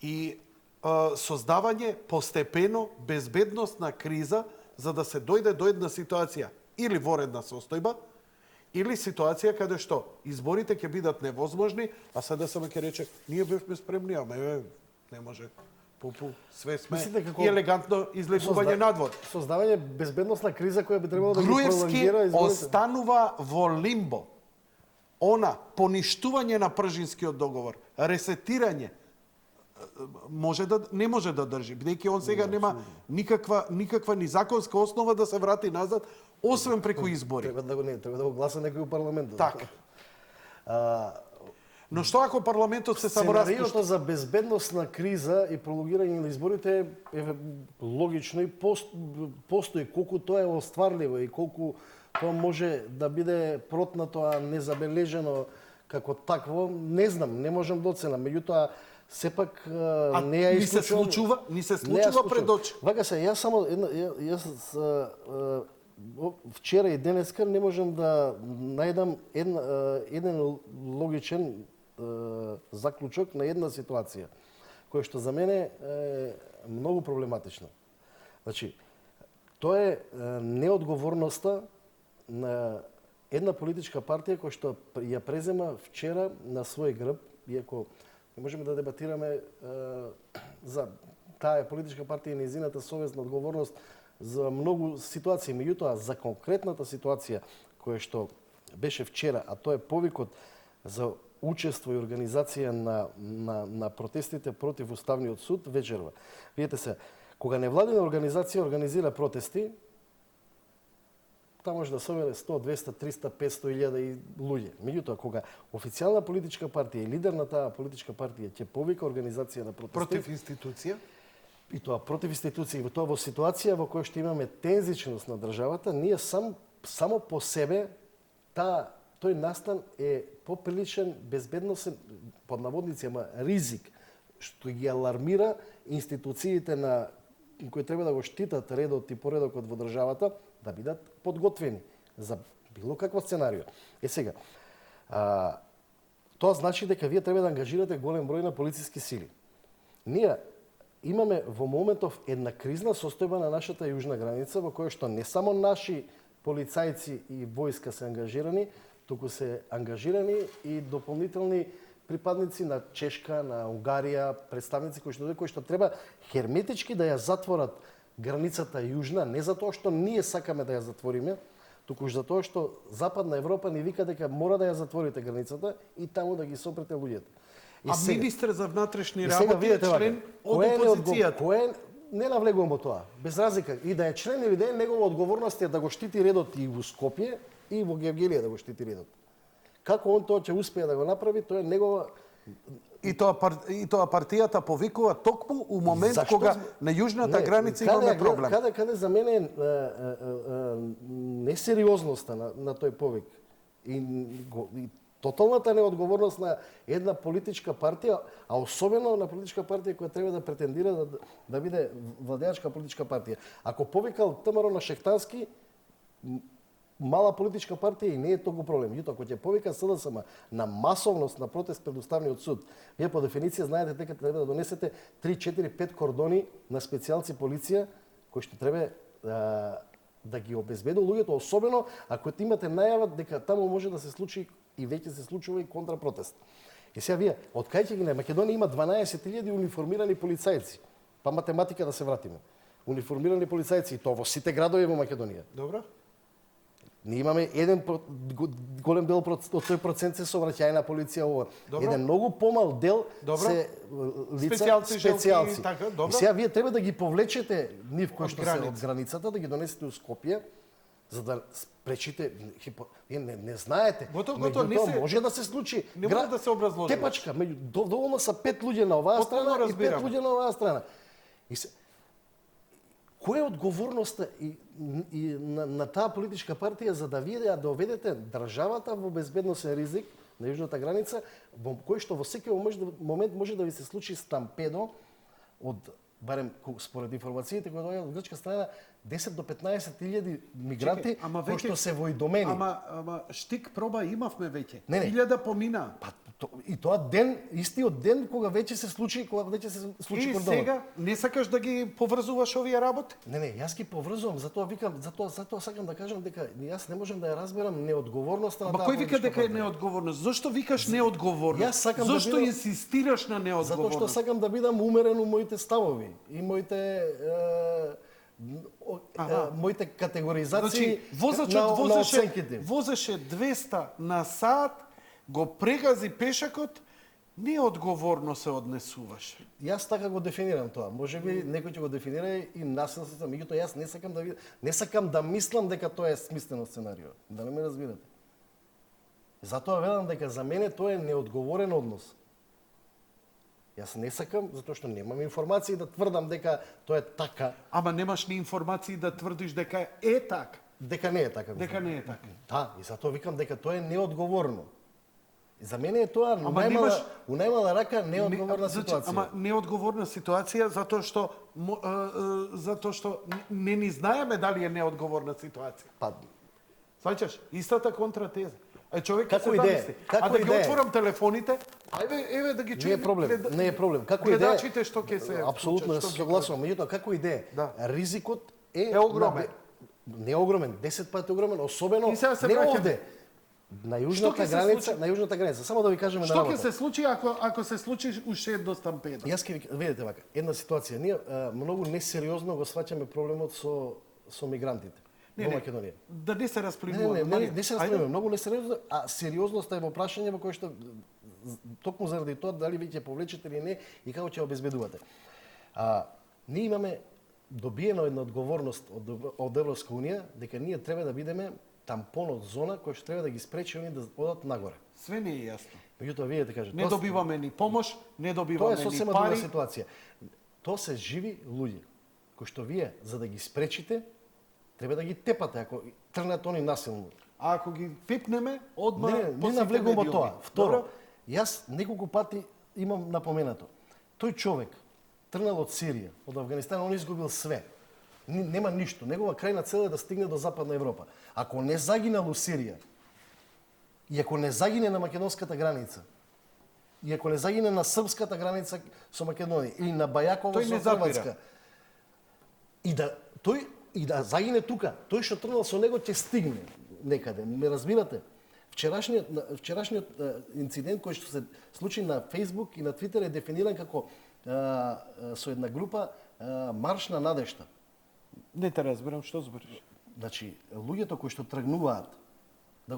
и создавање постепено безбедносна криза за да се дојде до една ситуација или воредна состојба, или ситуација каде што изборите ќе бидат невозможни, а СДСМ ќе рече, ние бевме спремни, ама не може. Пупу, све сме. Мислите како И елегантно излегување надвор. Создавање безбедносна криза која би требало да ги Груевски пролонгира изборите. останува во лимбо. Она поништување на Пржинскиот договор, ресетирање не може да држи, бидејќи он сега нема никаква ни законска основа да се врати назад, освен преку избори. Треба да го гласа некој у парламентот. Така. Но што ако парламентот се самораспушти? Сценариото за безбедносна криза и пролонгирање на изборите е логично и постои колку тоа е остварливо и колку тоа може да биде протнато, а незабележено како такво, не знам, не можам да оценам. Меѓутоа, сепак не ја исклучувам. Ни се случува пред очи. Вака се, јас само вчера и денеска не можам да најдам еден логичен заклучок на една ситуација, која што за мене е многу проблематична. Значи, тоа е неодговорноста на една политичка партија која што ја презема вчера на свој грб, иако не можеме да дебатираме за таа политичка партија и нејзината совесна одговорност за многу ситуации, меѓутоа за конкретната ситуација која што беше вчера, а тоа е повикот за учество и организација на протестите против Уставниот суд вечерва. Видете се, кога невладина организација организира протести, таа може да собере 100, 200, 300, 500 илјада и луѓе. Меѓутоа, кога официјална политичка партија и лидер на таа политичка партија ќе повика организација на протести Против институција? и тоа против институции, и тоа во ситуација во која што имаме тензичност на државата, ние само по себе тој настан е поприличен безбедносен, под наводници, ама ризик, што ги алармира институциите на кои треба да го штитат редот и поредокот во државата, да бидат подготвени за било какво сценарио. Сега, тоа значи дека вие треба да ангажирате голем број на полициски сили. Ние имаме во моментов една кризна состојба на нашата јужна граница, во која што не само наши полицајци и војска се ангажирани, туку се ангажирани и дополнителни припадници на Чешка, на Унгарија, представници кои што треба херметички да ја затворат границата јужна, не затоа што ние сакаме да ја затвориме, туку затоа што Западна Европа ни вика дека мора да ја затворите границата и таму да ги сопрете луѓето. Министер за внатрешни работи е член од опозицијата. Не навлегувам во тоа. Без разлика и да е член или да е, негова одговорност е да го штити редот и во Скопје и во Гевгелија да го штити редот. Како он тоа ќе успее да го направи, тоа е негова. И тоа партијата повикува токму у момент кога на јужната граница имаме проблем. Каде за мене несериозноста на тој повик и тоталната неодговорност на една политичка партија, а особено на политичка партија која треба да претендира да биде владеачка политичка партија. Ако повикал ТМРО на Шехтански, мала политичка партија и не е толку проблем. Јуто, ако ќе повика СДСМ на масовност на протест пред Уставниот суд, вие по дефиниција знаете дека треба да донесете 3, 4, 5 кордони на специјалци полиција кои што треба да ги обезбеди луѓето, особено ако имате најава дека таму може да се случи и веќе се случува и контрапротест. И сега вие, од кај ќе ги не? Македонија има 12.000 униформирани полицајци. Па математика да се вратиме. Униформирани полицајци, и то во сите градови во Македонија. Добро? Ние имаме голем дел од тој процент се сообраќајна полиција ова. Добро. Еден многу помал дел Добро. се лица Специјалци, специјалци. желки, така, добро. И сега вие треба да ги повлечете нив кои Од што се граница. од границата, да ги донесете у Скопје, за да спречите, вие не знаете. Готово, Меѓутоа, не се- може да се случи. Не може да се образложи. Тепачка, доволно са 5 луѓе на оваа Потpuno страна и 5 разбирам. луѓе на оваа страна. И се, која е одговорноста и на таа политичка партија за да вие да доведете државата во безбедносен ризик на јужната граница, во кој што во секој момент може да ви се случи стампедо од, барем според информациите кои доаѓаат од грчка страна, 10 до 15.000 мигранти Чекај, ама кои веќе- што се воидомени. Ама штик проба имавме веќе. Не, не. 1000 помина. Па, и тоа ден, истиот ден кога веќе се случи, И кордонот. сега не сакаш да ги поврзуваш овие работи? Не, јас ги поврзувам, затоа викам, затоа сакам да кажам дека јас не можам да ја разберам неодговорноста на Ма таа кој вика политичка дека е партија. неодговорност? Зошто викаш неодговорност? Јас сакам да Зошто бидам- инсистираш на Затоа неодговорност? што сакам да бидам умерен у моите ставови и моите категоризации возачот на оценките. возеше 200 на сат, го прегази пешакот, неодговорно се однесуваш. Јас така го дефинирам тоа. Може би некој ќе го дефинира и насилството, меѓутоа јас не сакам да мислам дека тоа е смислено сценарио. Да не ме разбирате. Затоа велам дека за мене тоа е неодговорен однос. Јас не сакам, затоа што немам информации да тврдам дека тоа е така, Ама немаш ни информации да тврдиш дека е така. дека не е така. Дека не е така. Да, и затоа викам дека тоа е неодговорно. И за мене е тоа Ама немаш- у најмала рака неодговорна Значи, ситуација. Ама неодговорна ситуација затоа што не ни знаеме дали е неодговорна ситуација. Па, Сваќаш? Истата контратеза. Човек Како се идеја? замисли. Како А да ги идеја? отворам телефоните, еве да ги не чуем. е проблем, не е проблем. Како идеја? гледачите што ќе се Апсолутно вклучат, се што ги согласувам, меѓутоа како идеја? Да. Ризикот е Е огромен. Не е огромен, 10 пати огромен, особено И сега се не враќаме. овде. На Што ќе јужната се граница, случи? на јужната граница. Само да ви кажеме Што на ќе работа. се случи ако се случи уште едно стампедо? Јас ќе ви видите вака, една ситуација. Ние многу несериозно го сваќаме проблемот со мигрантите во Македонија. Да не се Не, расплинуваме. не се расправиме, многу несериозно, а сериозноста е во прашање во кое што токму заради тоа дали ви ќе повлечете или не и како ќе обезбедувате. Ние имаме добиено една одговорност од Европска унија дека ние треба да бидеме тампонот зона која што треба да ги спречи они да одат нагоре. Све не е јасно. Меѓутоа вие да кажете, Не добиваме ни помош, не тоа добиваме е ни сосема друга пари. ситуација. Тоа се живи луѓе кои што вие за да ги спречите треба да ги тепате ако тргнат они насилно. А ако ги пипнеме, одма Не навлегувам во тоа. Второ, јас неколку пати имам напоменато. Тој човек тргнал од Сирија, од Авганистан, он изгубил све. Нема ништо. Негова крајна цел е да стигне до Западна Европа. Ако не загинал у Сирија, и ако не загине на македонската граница, и ако не загине на српската граница со Македонија, или на Бајаково Тој со не запира. Хрватска, и да загине тука, тој што тргнал со него ќе стигне некаде. Ме разбирате? Вчерашниот инцидент кој што се случи на Facebook и на Twitter е дефиниран како со една група марш на надежта. Не те разбирам што збориш. Значи, луѓето кои што тргнуваат да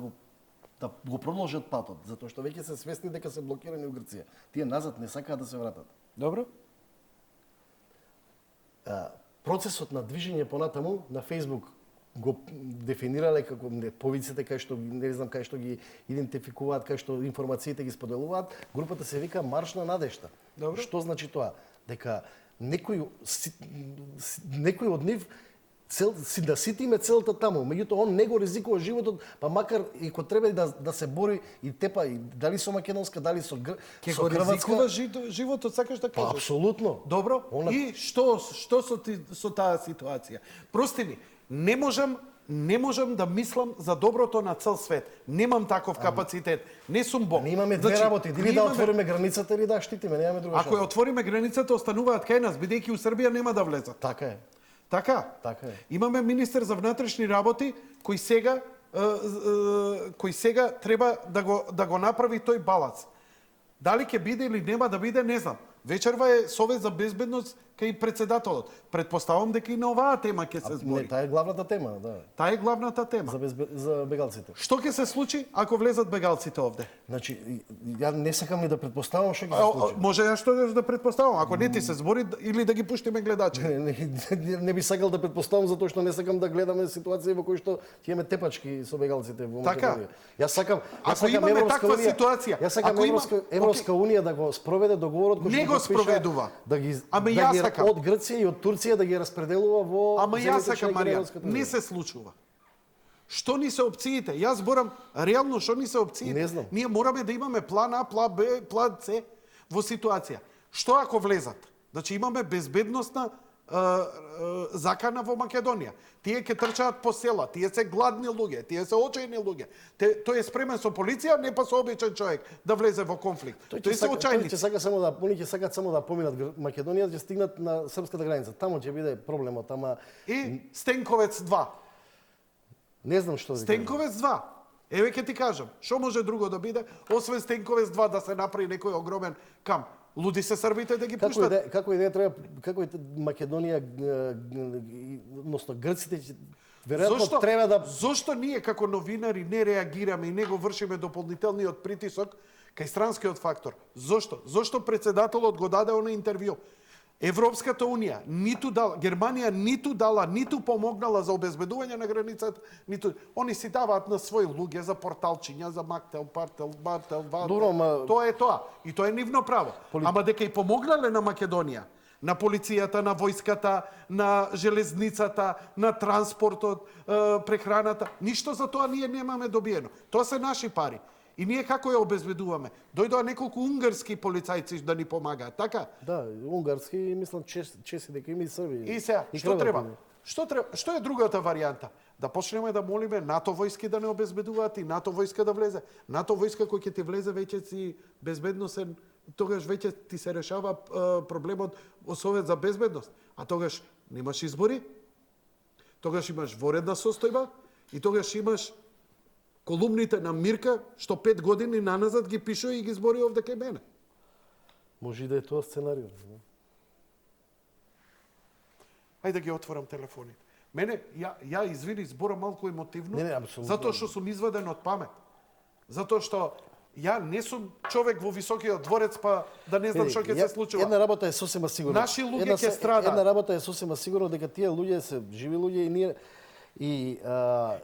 го продолжат патот, затоа што веќе се свесни дека се блокирани у Грција. Тие назад не сакаат да се вратат. Добро? Процесот на движење понатаму на Facebook го дефинирале како повиците кај што не знам кај што ги идентификуваат, кај што информациите ги споделуваат, групата се вика Марш на надежта. Добро. Што значи тоа? Дека некој од нив да ситиме целата таму, меѓутоа он не го ризикува животот, па макар и ако треба да се бори и тепа и дали со македонска, дали со Ке со го хрватска. ризикува животот, сакаш да Па кажеш? апсолутно. Добро. И што со таа ситуација? Прости ми, не можам да мислам за доброто на цел свет. Немам таков капацитет. Не сум Бог. Ние имаме две Значи, работи, или ние да имаме- отвориме границата или да штитиме, немаме друга Ако ја шанса. отвориме границата, остануваат кај нас, бидејќи у Србија нема да влезат. Така е. Така? Така е. Имаме министер за внатрешни работи кој сега кој сега треба да го направи тој баланс. Дали ќе биде или нема да биде, не знам. Вечерва е Совет за безбедност кај председателот. Предпоставам дека и на оваа тема ќе се Не, збори. таа е главната тема, да. Таа е главната тема. За бегалците. Што ќе се случи ако влезат бегалците овде? Значи, ја не сакам ни да предпоставам што ќе се случи. Може ја што да предпоставам, ако не ти се збори или да ги пуштиме гледачи. Не би сакал да предпоставам затоа што не сакам да гледаме ситуација во кој што ќе имаме тепачки со бегалците во Така. Македонија. Јас сакам имаме Европска таква унија, ситуација, Јас сакам ако има- Европска унија да го спроведе договорот кој Не што го подпиша, спроведува. да ги Ама да јас ги сакам. од Грција и од Турција да ги распределува во Ама јас земјите сакам, членки на Марија, Европската не унија. се случува. Што ни се опциите? Јас зборам реално што ни се опциите. Не знам. Ние мораме да имаме план А, план Б, план С во ситуација. Што ако влезат? Значи имаме безбедносна закана во Македонија. Тие ќе трчаат по села, тие се гладни луѓе, тие се очајни луѓе. Тој е спремен со полиција, не па со обичен човек да влезе во конфликт. Тој се Тој очајни. ќе сака само да они ќе сакаат само да поминат Македонија, ќе стигнат на српската граница. Таму ќе биде проблемот, ама И Стенковец 2. не знам што да ви кажам. Стенковец 2. Еве ќе ти кажам, што може друго да биде, освен Стенковец 2 да се направи некој огромен камп. Луди се србите да ги пуштат. Како и да треба, како и Македонија, односно грците ќе веројатно треба да Зошто ние како новинари не реагираме и не го вршиме дополнителниот притисок кај странскиот фактор? Зошто? Зошто председателот го даде оно интервју? Европската унија ниту дала, Германија ниту дала, ниту помогнала за обезбедување на границата, ниту они си даваат на своји луѓе за порталчиња, за Мактел, Партел, Бартел, Валтел. Добро, ама- Тоа е тоа. И тоа е нивно право. Ама дека и помогнале на Македонија, на полицијата, на војската, на железницата, на транспортот, прехраната, ништо за тоа ние немаме добиено. Тоа се наши пари. И ние како ја обезбедуваме? Дојдоа неколку унгарски полицајци да ни помагаат, така? да, унгарски и мислам чеси дека има и срби. И сега, што хрвати. треба? Што е другата варијанта? Да почнеме да молиме НАТО војски да не обезбедуваат и НАТО војска да влезе. НАТО војска кој ќе ти влезе веќе си безбедносен, тогаш веќе ти се решава проблемот во Совет за безбедност. А тогаш немаш избори, тогаш имаш воредна состојба и тогаш имаш колумните на Мирка, што 5 години наназад ги пишува и ги збори овде кај мене. Може и да е тоа сценарио. Ајде да ги отворам телефоните. Мене, ја извини, зборам малку емотивно, Не, апсолутно. затоа што сум изваден од памет. Затоа што ја не сум човек во високиот дворец, па да не знам што ќе се случува. Една работа е сосема сигурно. Наши луѓе ќе страдаат. Една работа е сосема сигурно дека тие луѓе се живи луѓе и ние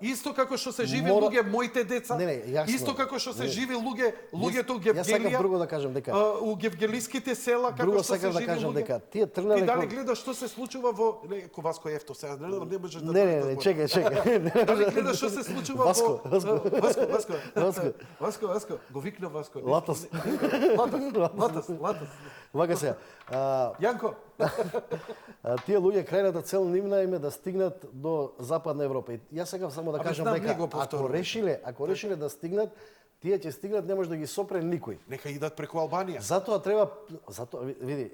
Исто како што се живи Мора- луѓе, моите деца, Не, јасно. исто како што се Не. живи луѓето у Јас сакам Гевгелија, друго да кажам дека у гевгелиските села, како друго што се сакам да живи кажам луѓе. дека тие Ти тргнале дали гледаш што се случува во Коваско ефто сега, не можеш да Не, чекај. Дали гледаш што се случува Васко, во Васко, го викна Васко. Латос. Латос. Вака сега. Јанко, Тие луѓе крајната цел нивна им е да стигнат до Западна Европа. И јас сакам само да Абе, кажам знам, дека ние го повторуваме. ако решиле да стигнат, тие ќе стигнат, не може да ги сопре никој. нека идат преку Албанија. Види,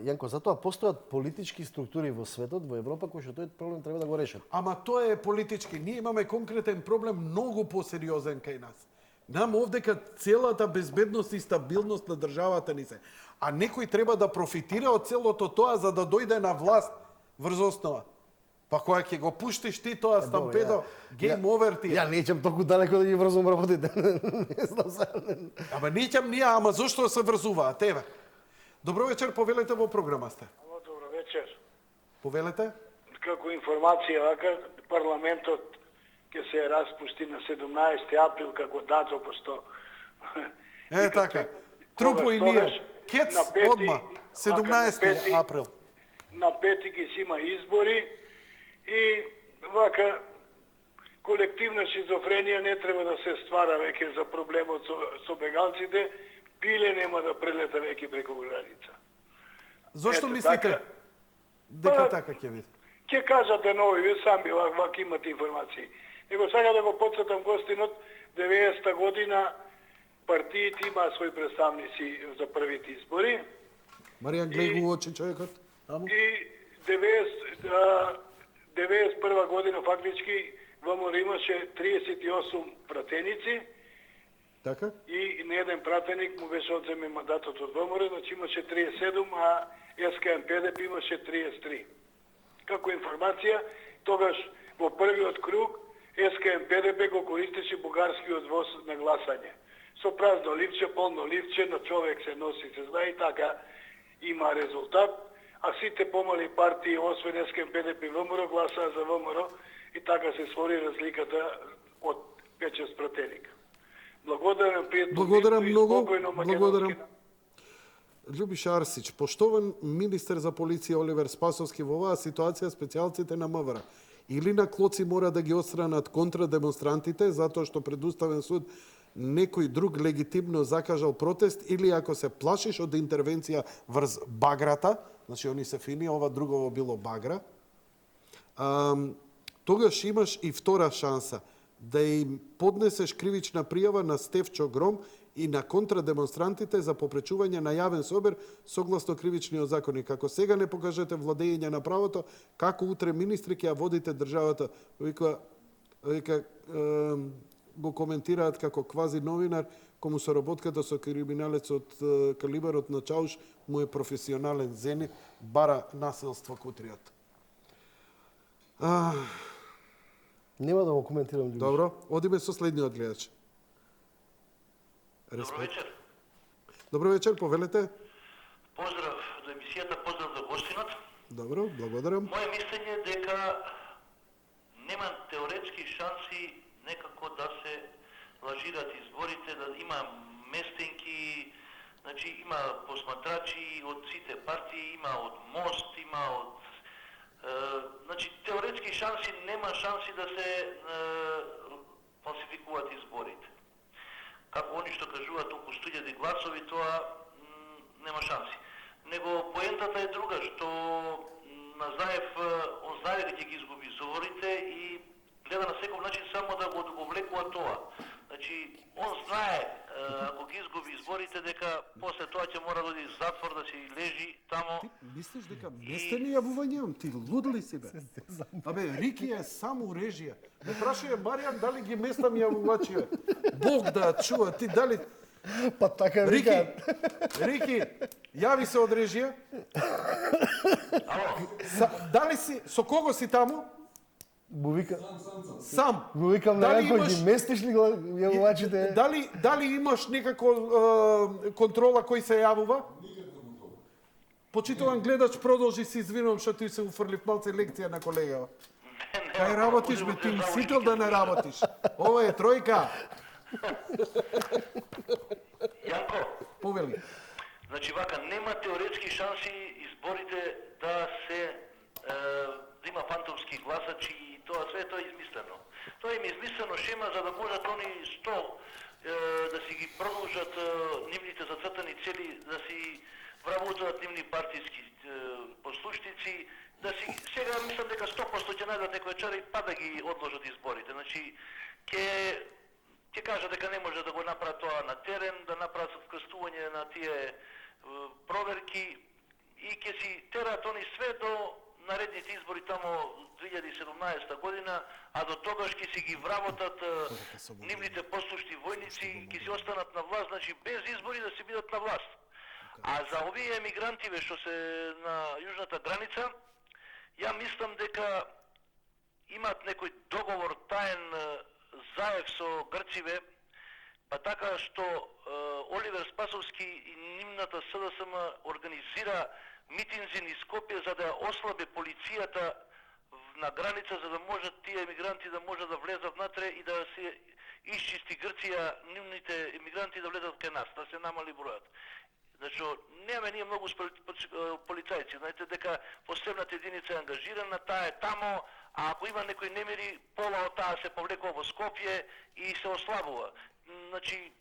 Јанко, затоа постојат политички структури во светот, во Европа, кои што тој проблем треба да го решат. Ама тоа е политички. Ние имаме конкретен проблем многу посериозен кај нас. Нам овдека целата безбедност и стабилност на државата ни се. А некој треба да профитира од целото тоа за да дојде на власт врз основа. Па кога ќе го пуштиш ти тоа стампедо, гейм овер ти. Ја неќам толку далеко да ги врзувам работите. Не знам сега. Ама неќам ние, ама зошто се врзуваат? Еве. Добро вечер, повелете во програма сте. Ало, добро вечер. Повелете? Како информација, вака парламентот ќе се распусти на 17 април како дата, пошто... Е, така. Трупо и ние. Кец одма, 17 април. На 5 ги си има избори и вака колективна шизофренија не треба да се ствара веќе за проблемот со бегалците, пиле нема да прелета веќе преку граница. Зошто Ето, мислите така. дека Па, така ќе биде? Ќе кажате нови, вие сами вака имате информации. Него сега да го подсетам гостинот, 90-та година партиите има своји представници за првите избори Маријан, глеј го у очи човекот. Аму? и 91 година фактички ВМРО имаше 38 пратеници Така? и на еден пратеник му беше одземен мандатот од ВМРО, значи имаше 37, а СКМ ПДП имаше 33. Како информација, тогаш во првиот круг СКМ ПДП го користеше бугарскиот воз на гласање. Со празно ливче, полно ливче, на човек се носи, се знае и така има резултат, а сите помали партии, освен СКМ ПДП ВМРО, гласаа за ВМРО и така се створи разликата од 5-6 пратеника. Благодарам, пријатно. Благодарам и многу. спокојно македонски Благодарам. Љубиш Арсич, поштован министер за полиција Оливер Спасовски, во оваа ситуација специјалците на МВР или на клоци мора да ги отстранат контрадемонстрантите затоа што пред Уставен суд некој друг легитимно закажал протест, или ако се плашиш од интервенција врз баграта, значи они се фини, ова другово било багра, тогаш имаш и втора шанса да им поднесеш кривична пријава на Стефчо Гром и на контрадемонстрантите за попречување на јавен собер согласно кривичниот законник. Ако сега не покажете владење на правото, како утре министри ќе ја водите државата? Вика, го коментираат како квази новинар, кому соработката со криминалец од калибарот на Чауш му е професионален зенит, бара насилство кутриот. Нема да го коментирам. Љубиш. Добро, одиме со следниот гледач. Добро вечер. Добро вечер, повелете. Поздрав за емисијата, поздрав за гостинот. Добро, благодарам. Моje мислење е дека нема теоретски шанси некако да се лажираат изборите, да има местенки, значи има посматрачи од сите партии, има од МОСТ, има од значи теоретски шанси, нема шанси да се фалсификуваат изборите. Како они што кажуваат околу 100.000 гласови, тоа нема шанси. Него поентата е друга, што Назаев, он знае дека ќе ги изгуби изборите и гледа на секој начин само да го одговлекува тоа. Значи, он знае, ако ги изгуби изборите, дека после тоа ќе мора да оди в затвор, да си лежи тамо. Ти мислиш дека местени јавувања? Ти луд ли си, бе? Абе, Рики е само режија. Не прашај Маријан дали ги местам јавувачи, бе. Бог да чува, ти дали... Па така Рики, викаат. Рики, јави се од режија. Дали си, со кого си таму? Го вика, Сам. го викам на Дали некој, имаш- ги местиш ли јавувачите? Дали имаш некако контрола кој се јавува? Почитуван гледач, продолжи, се извинувам што ти се уфрлив малце лекција на колега. Кај работиш, бе, ти мислител да не работиш. Ова е тројка. Јанко, Повели. значи вака, нема теоретски шанси изборите да се да има фантомски гласачи и тоа е измислено. Тоа им е измислено шема за да можат они 100 да си ги продолжат нивните зацртани цели, да си вработуваат нивни партиски послушници, да си сега мислам дека 100% ќе најдат некој чари па да ги одложат изборите. Значи ќе кажа дека не може да го направат тоа на терен, да направат вкрстување на тие проверки и ќе си тераат они све до наредните избори тамо 2017 година, а до тогаш ќе си ги вработат нивните послушни војници, ќе си останат на власт, значи без избори да си бидат на власт. А за овие емигрантиве што се на јужната граница, ја мислам дека имат некој договор таен заев со грциве, па така што Оливер Спасовски и нивната СДСМ организира митинзи низ Скопје за да ја ослабе полицијата на граница, за да можат тие емигранти да можат да влезат внатре и да се исчисти Грција, нивните емигранти да влезат кај нас, да се намали бројот. Значи, немаме ние многу полицајци, знаете дека посебната единица е ангажирана, таа е тамо, а ако има некој немири, пола од таа се повлекува во Скопје и се ослабува. Значи,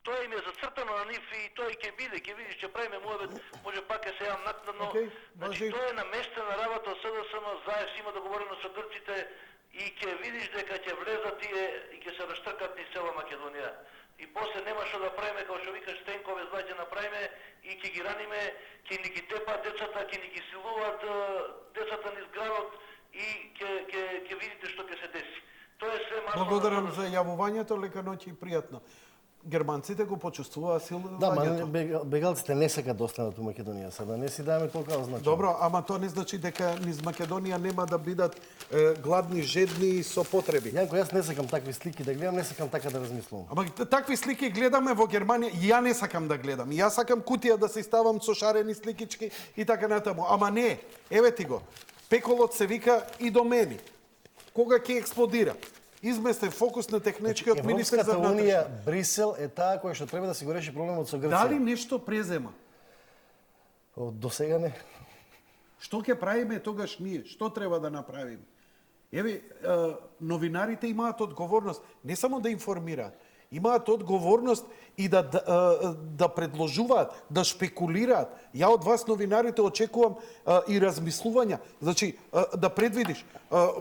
тоа им е зацртано на нив и тоа и ќе видиш, ќе правиме муабет, може пак ќе се јавам накнадно. Значи, тоа е наместена работа од СДСМ, заедно си има договорено со грците и ќе видиш дека ќе влезат тие и ќе се раштркат низ цела Македонија. И после нема што да правиме, како што викаш тенкове, знај ќе направиме и ќе ги раниме, ќе ни ги тепаат децата, ќе ни ги силуваат децата низ градот и ќе видите што ќе се деси. Тоа е се масно. Благодарам за јавувањето, лека ноќ и пријатно. Германците го почувствуваа силно Да, лаѓето. бегалците не сакат да останат у Македонија, сега не си даваме толкова значење. Добро, ама тоа не значи дека низ Македонија нема да бидат гладни, жедни и со потреби. Јанко, јас не сакам такви слики да гледам, не сакам така да размислувам. Ама такви слики гледаме во Германија, и ја не сакам да гледам. И јас сакам кутија да се ставам со шарени сликички и така натаму. Ама не, еве ти го. Пеколот се вика и до мене. Кога ќе експлодира? Изместен фокус на техничкиот министер за Европската внатрешни. унија, Брисел е таа која што треба да си го реши проблемот со Грција. Дали нешто презема? До сега не. Што ќе правиме тогаш ние? Што треба да направиме? Еве, новинарите имаат одговорност не само да информираат, имаат одговорност и да предложуваат, да шпекулираат. Ја од вас новинарите очекувам и размислувања, значи да предвидиш,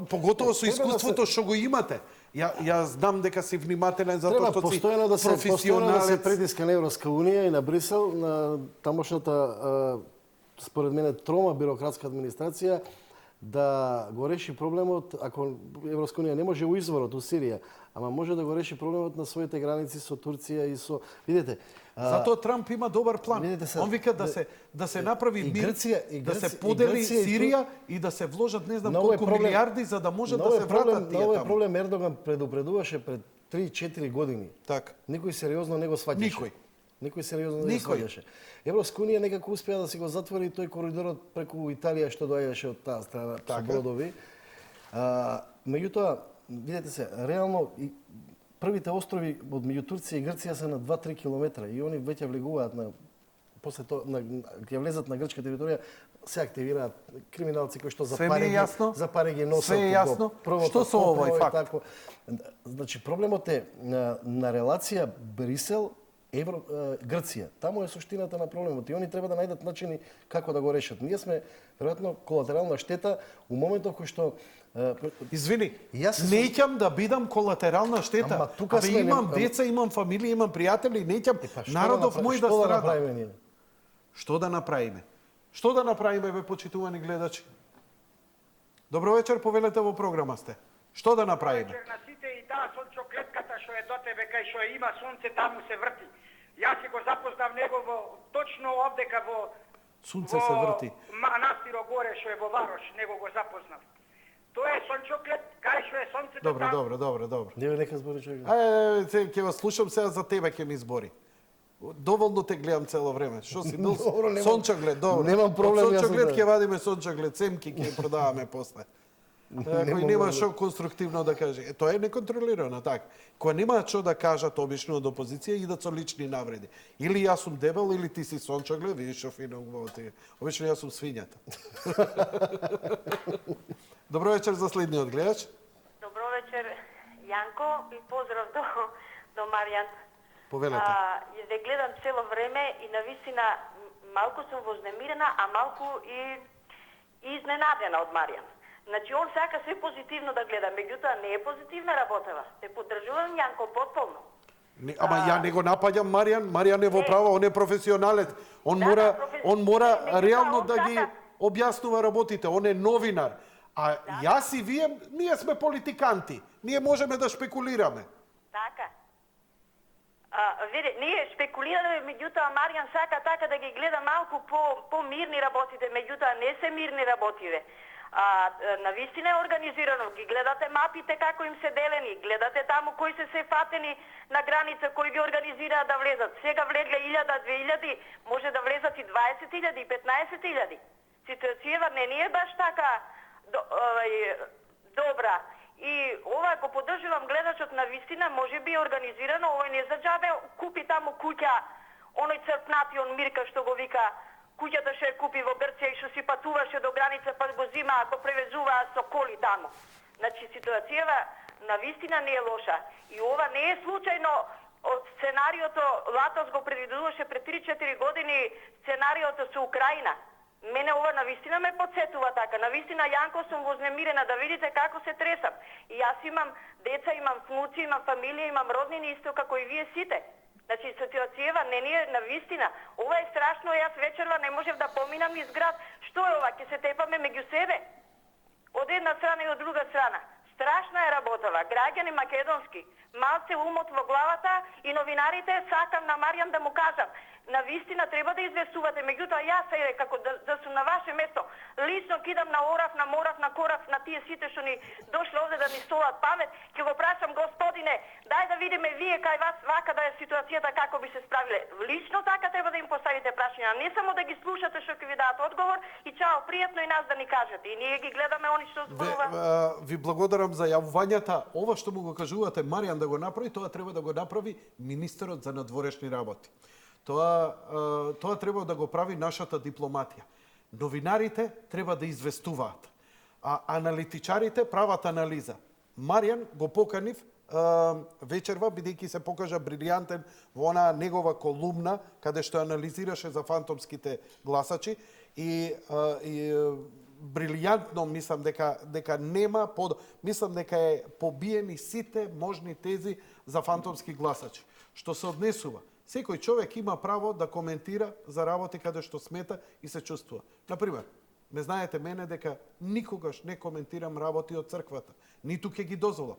поготово со искуството што го имате. Ја знам дека си внимателен затоа Треба што си постојано да се професионалец. притиска на Европска унија и на Брисел, на тамошната според мене трома бирократска администрација да го реши проблемот, ако Европска унија не може у изворот у Сирија, ама може да го реши проблемот на своите граници со Турција и со... Видете, Затоа Трамп има добар план. Видите се, Он вика да се направи и мир, да се подели Сирија и да се вложат не знам колку милиарди за да може да се вратат тие таму. таму. Проблем Ердоган предупредуваше пред 3-4 години. Така. Никој сериозно не го сваќаше. Никој сериозно не го сваќаше. Европска унија некако успеа да си го затвори тој коридорот преку Италија што доаѓаше од таа страна со бродови. Меѓутоа, видете се, реално првите острови од меѓу Турција и Грција се на 2-3 километра и они веќе влегуваат на после тоа ќе влезат на грчка територија, се активираат криминалци кои што запари ги носат. Све е јасно. Што со овој факт? Тако. Значи проблемот е на релација Брисел Грција. Таму е суштината на проблемот и они треба да најдат начини како да го решат. Ние сме веројатно колатерална штета у моментов кој што Извини, неќам да бидам колатерална штета. Ама тука сме, имам деца, имам фамилија, имам пријатели, неќам народов мој да страда. Што да направиме? Што да направиме, бе, почитувани гледачи? Добро вечер, повелете во програма сте. Што да направиме? Вечер на сите и таа сончоклетката што е до тебе, кај што има сонце, таму се врти. Јас си го запознав него точно овдека во Сунце се врти. Манастиро горе што е во Варош, него го запознав. Тоа е сончоклет, кај што е сонцето таму. Добро. Не нека збори човек. Ќе го слушам сега за тебе ќе ми збори. Доволно те гледам цело време. Што си бил сончоглед, добро. Немам проблем јас. Сончоглед ќе вадиме сончоглед, семки ќе продаваме после. Кој нема што конструктивно да каже. Тоа е неконтролирано, така. Кога нема што да кажат обично од опозиција, идат со лични навреди. Или јас сум дебел, или ти си сончоглед, видиш што фино го ти. Обично јас сум свињата. Добро вечер за следниот гледач. Добро вечер, Јанко, и поздрав до Маријан. Повелете. Ја гледам цело време и навистина малку сум вознемирена, а малку и изненадена од Маријан. Значи, он сака се позитивно да гледа, меѓутоа не е позитивна работава. Те поддржувам Јанко потполно. Ама ја не го напаѓам Маријан, Маријан е во право, он е професионалец. Он мора реално да ги објаснува работите, он е новинар. А јас и вие, ние сме политиканти. Ние можеме да шпекулираме. Така. Види, ние шпекулираме, меѓутоа Маријан сака така да ги гледа малку по-мирни работите, меѓутоа не се мирни работиве. Навистина е организирано. Ги гледате мапите како им се делени, гледате таму кои се фатени на граница, кои ги организираат да влезат. Сега влегле 1000, 2000, може да влезат и 20.000 и 15.000. Ситуацијава не ни е баш така добра. И ова, ако поддржувам гледачот, на вистина може би е организирано, овој не за џабе купи таму куќа, оној црпнатион Мирка што го вика, куќата што ја купи во Грција и што си патуваше до граница па го зима ако превезуваа со коли таму. Значи ситуацијава на вистина не е лоша. И ова не е случајно од сценариото, Латос го предвидуваше пред 3-4 години сценариото со Украина. Мене ова навистина ме подсетува така. Навистина, Јанко, сум вознемирена да видите како се тресам. И јас имам деца, имам внуци, имам фамилија, имам роднини исто како и вие сите. Значи, ситуацијава не ни е навистина. Ова е страшно, јас вечерва не можев да поминам низ град. Што е ова? Ќе се тепаме меѓу себе. од една страна и од друга страна. Страшна е работава. Граѓани македонски, малце умот во главата и новинарите сакам на Маријан да му кажам, на вистина треба да известувате, меѓутоа јас сега како да сум на ваше место, лично кидам на орав, на морав, на корав, на тие сите што ни дошле овде да ни столат памет, ќе го прашам господине, дај да видиме вие кај вас вака да е ситуацијата како би се справиле. Лично така треба да им поставите прашања, не само да ги слушате што ќе ви дадат одговор и чао, пријатно и нас да ни кажете. И ние ги гледаме они што зборува. Ви благодарам за јавувањата. Ова што му го кажувате Маријан да го направи, тоа треба да го направи министерот за надворешни работи. Тоа треба да го прави нашата дипломатија. Новинарите треба да известуваат, а аналитичарите прават анализа. Маријан го поканив вечерва, бидејќи се покажа брилијантен во онаа негова колумна, каде што анализираше за фантомските гласачи и брилијантно мислам дека нема мислам дека е побиени сите можни тези за фантомски гласачи. Што се однесува, секој човек има право да коментира за работи каде што смета и се чувствува. Например, ме знаете мене дека никогаш не коментирам работи од црквата, ниту ќе ги дозволам.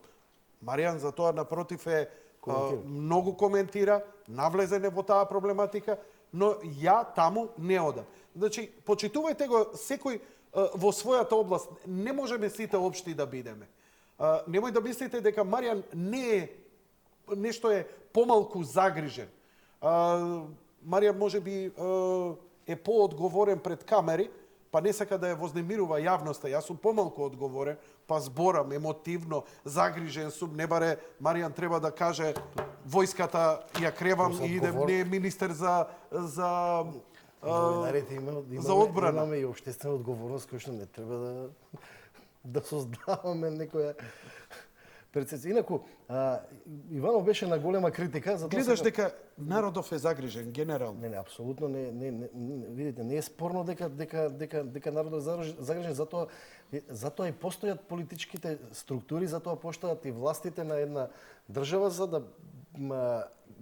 Маријан за тоа напротив е многу коментира, навлезене во таа проблематика, но ја таму не одам. Значи, почитувајте го секој во својата област. Не можеме сите општи да бидеме. Немој да мислите дека Маријан не е нешто е помалку загрижен. Маријан можеби е поодговорен пред камери, па не сака да ја вознемирува јавноста. Јас сум помалку одговорен, па зборам емотивно, загрижен сум, не баре Маријан треба да каже војската ја кревам и идем, не е министер за одбрана. Имаме и општествена одговорност која што не треба да создаваме некоја перцепција. Инаку, Иванов беше на голема критика. Гледаш дека народов е загрижен, генерално. Не, апсолутно не, видите, не е спорно дека народот е загрижен, затоа и постојат политичките структури, затоа постојат и властите на една држава за да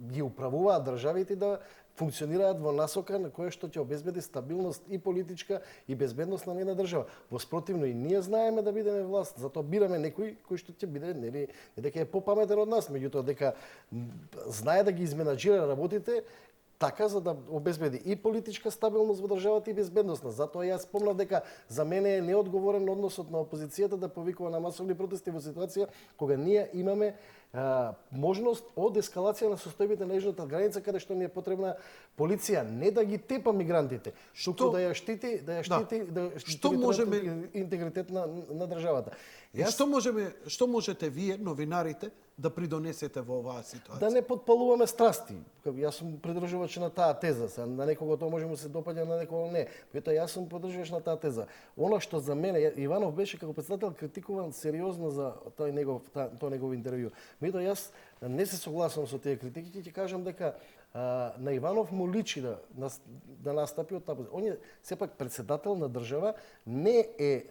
ги управуваат државите да функционираат во насока на која што ќе обезбеди стабилност и политичка и безбедност на една држава. Во спротивно и ние знаеме да бидеме власт, затоа бираме некој кој што ќе биде нели дека е попаметен од нас, меѓутоа дека знае да ги изменаџира работите така за да обезбеди и политичка стабилност во државата и безбедност. Затоа јас спомнав дека за мене е неодговорен односот на опозицијата да повикува на масовни протести во ситуација кога ние имаме можност од ескалација на состојбите на јужната граница каде што ни е потребна полиција, не да ги тепа мигрантите, туку да ја штити интегритет на државата. Што можете вие, новинарите, да придонесете во оваа ситуација? Да не подпалуваме страсти. Јас сум придржувач на таа теза. На некого тоа може му се допаѓа, на некого не. Меѓутоа јас сум поддржувач на таа теза. Она што за мене Иванов беше како претседател критикуван сериозно за тој негов интервју. Меѓутоа јас не се согласувам со тие критики, ќе кажам дека на Иванов му личи да настапи од таа позиција. Он е сепак претседател на држава, не е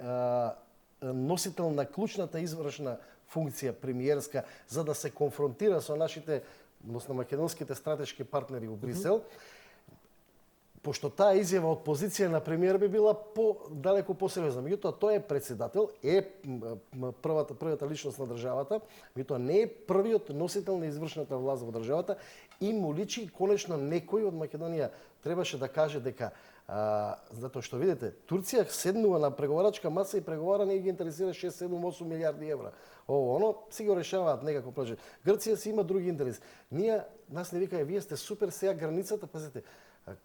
носител на клучната извршна функција премиерска за да се конфронтира со нашите, односно македонските стратешки партнери во Брисел. Пошто таа изјава од позиција на премиер би била далеку посериозна. Меѓутоа тој е претседател, е првата личност на државата, меѓутоа не е првиот носител на извршната власт во државата и му личи конечно некој од Македонија требаше да каже дека затоа што видите, Турција седнува на преговарачка маса и преговара, не ги интересира 6, 7, 8 милиарди евра. Оно си го решаваат некако прашање. Грција си има други интереси. Нас не викаја, вие сте супер сега границата, пазете,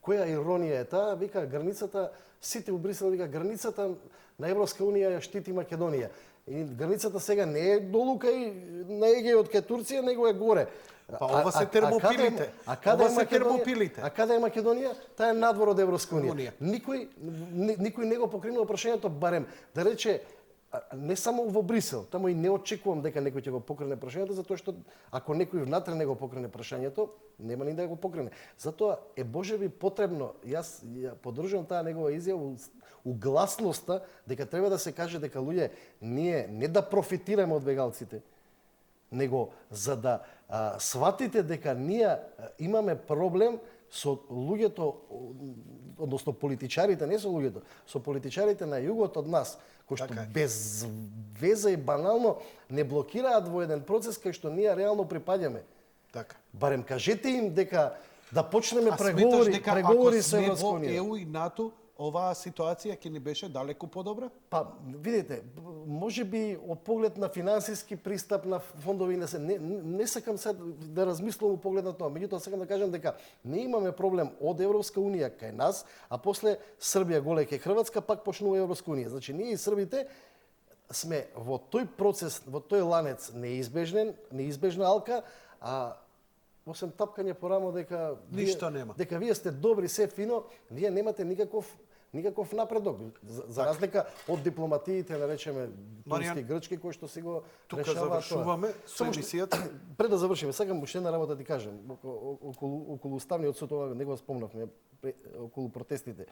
која иронија е таа, вика границата, сите у Брисел вика границата на Европска унија ја штити Македонија. И границата сега не е долу кај на Егејот кај Турција, него е горе. Па ова се термопилите. А каде е Македонија? Таа е надвор од Европска унија. Никој не го покренува прашањето, барем да рече не само во Брисел, таму и не очекувам дека некој ќе го покрене прашањето, затоа што ако некој внатре не го покрене прашањето, нема ни да го покрене. Затоа е можеби потребно, јас поддржувам таа негова изјава у гласноста дека треба да се каже дека луѓе ние не да профитираме од бегалците, него за да сватите дека ние имаме проблем со луѓето, односно политичарите, не со луѓето, со политичарите на југот од нас, кои што Така е. без веза и банално не блокираат во еден процес кај што ние реално припаѓаме. Така. Барем кажете им дека да почнеме А сметаш преговори, дека преговори ако со сме Европска во унија. ЕУ и НАТО, оваа ситуација ќе ни беше далеку подобра? Па, видите, може би од поглед на финансиски пристап на фондови не сакам сега да размислам во поглед на тоа. Меѓутоа сакам да кажам дека не имаме проблем од Европска унија кај нас, а после Србија голе кај Хрватска пак почнува Европска унија. Значи ние и србите сме во тој процес, во тој ланец неизбежна алка, а освен тапкање по рамо дека Ништо нема. дека вие сте добри, се фино, вие немате никаков напредок. За разлика од дипломатиите, да речеме, турски, грчки, кои што си го Тука решаваат завршуваме тоа. со Само што- емисијата. Пред да завршиме, сакам уште една работа да ти кажам, околу уставниот суд, ова не го спомнавме, околу протестите.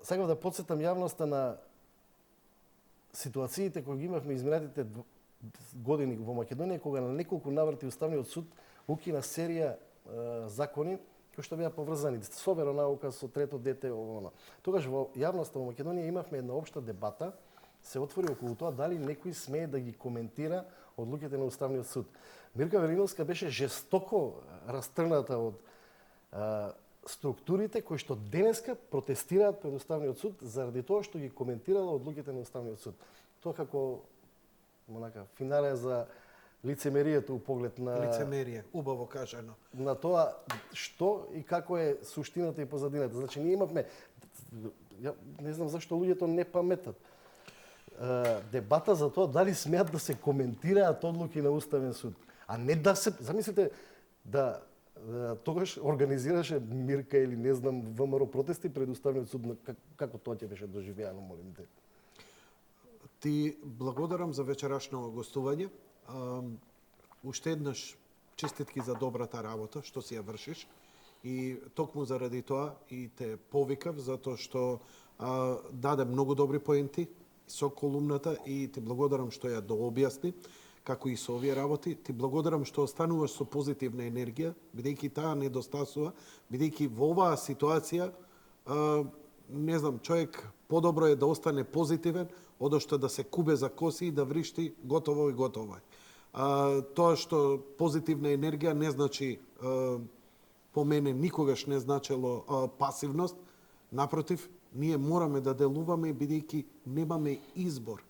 Сакам да потсетам јавноста на ситуациите кои ги имавме изминатите години во Македонија, кога на неколку наврати Уставниот суд укина серија закони кои што беа поврзани со веронаука, со трето дете, оно. Тогаш во јавноста во Македонија имавме една општа дебата, се отвори околу тоа дали некој смее да ги коментира одлуките на Уставниот суд. Мирка Велиновска беше жестоко растрната од структурите кои што денеска протестираат пред Уставниот суд заради тоа што ги коментирала одлуките на Уставниот суд. Тоа како финале за лицемерието у поглед на Лицемерие, убаво кажано. на тоа што и како е суштината и позадината. Значи ние имавме, ја не знам зашто луѓето не паметат, дебата за тоа дали смеат да се коментираат одлуки на Уставен суд, а не да се, замислите, тогаш организираше Мирка или не знам ВМРО протести пред Уставниот суд, како тоа ќе беше доживеано, молим те. Ти благодарам за вечерашно гостување. Уште еднаш честитки за добрата работа што си ја вршиш и токму заради тоа и те повикав затоа што даде многу добри поенти со колумната и ти благодарам што ја дообјасни како и со овие работи. Ти благодарам што остануваш со позитивна енергија, бидејќи таа недостасува, бидејќи во оваа ситуација не знам, човек подобро е да остане позитивен, одошто да се кубе за коси и да вришти готово и готово е. Тоа што позитивна енергија не значи, по мене никогаш не значело пасивност, напротив, ние мораме да делуваме бидејќи немаме избор.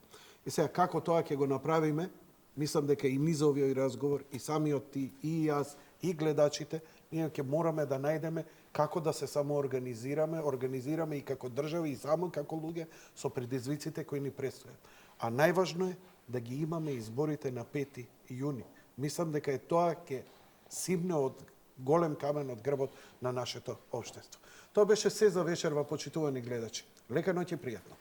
И сега како тоа ќе го направиме, мислам дека и низ овој разговор, и самиот ти, и јас, и гледачите, ние ќе мораме да најдеме како да се организираме и како држава и само како луѓе со предизвиците кои ни престојат. А најважно е да ги имаме изборите на 5 јуни. Мислам дека тоа ќе симне од голем камен од грбот на нашето општество. Тоа беше се за вечерва, почитувани гледачи. Лека ноќ и пријатно.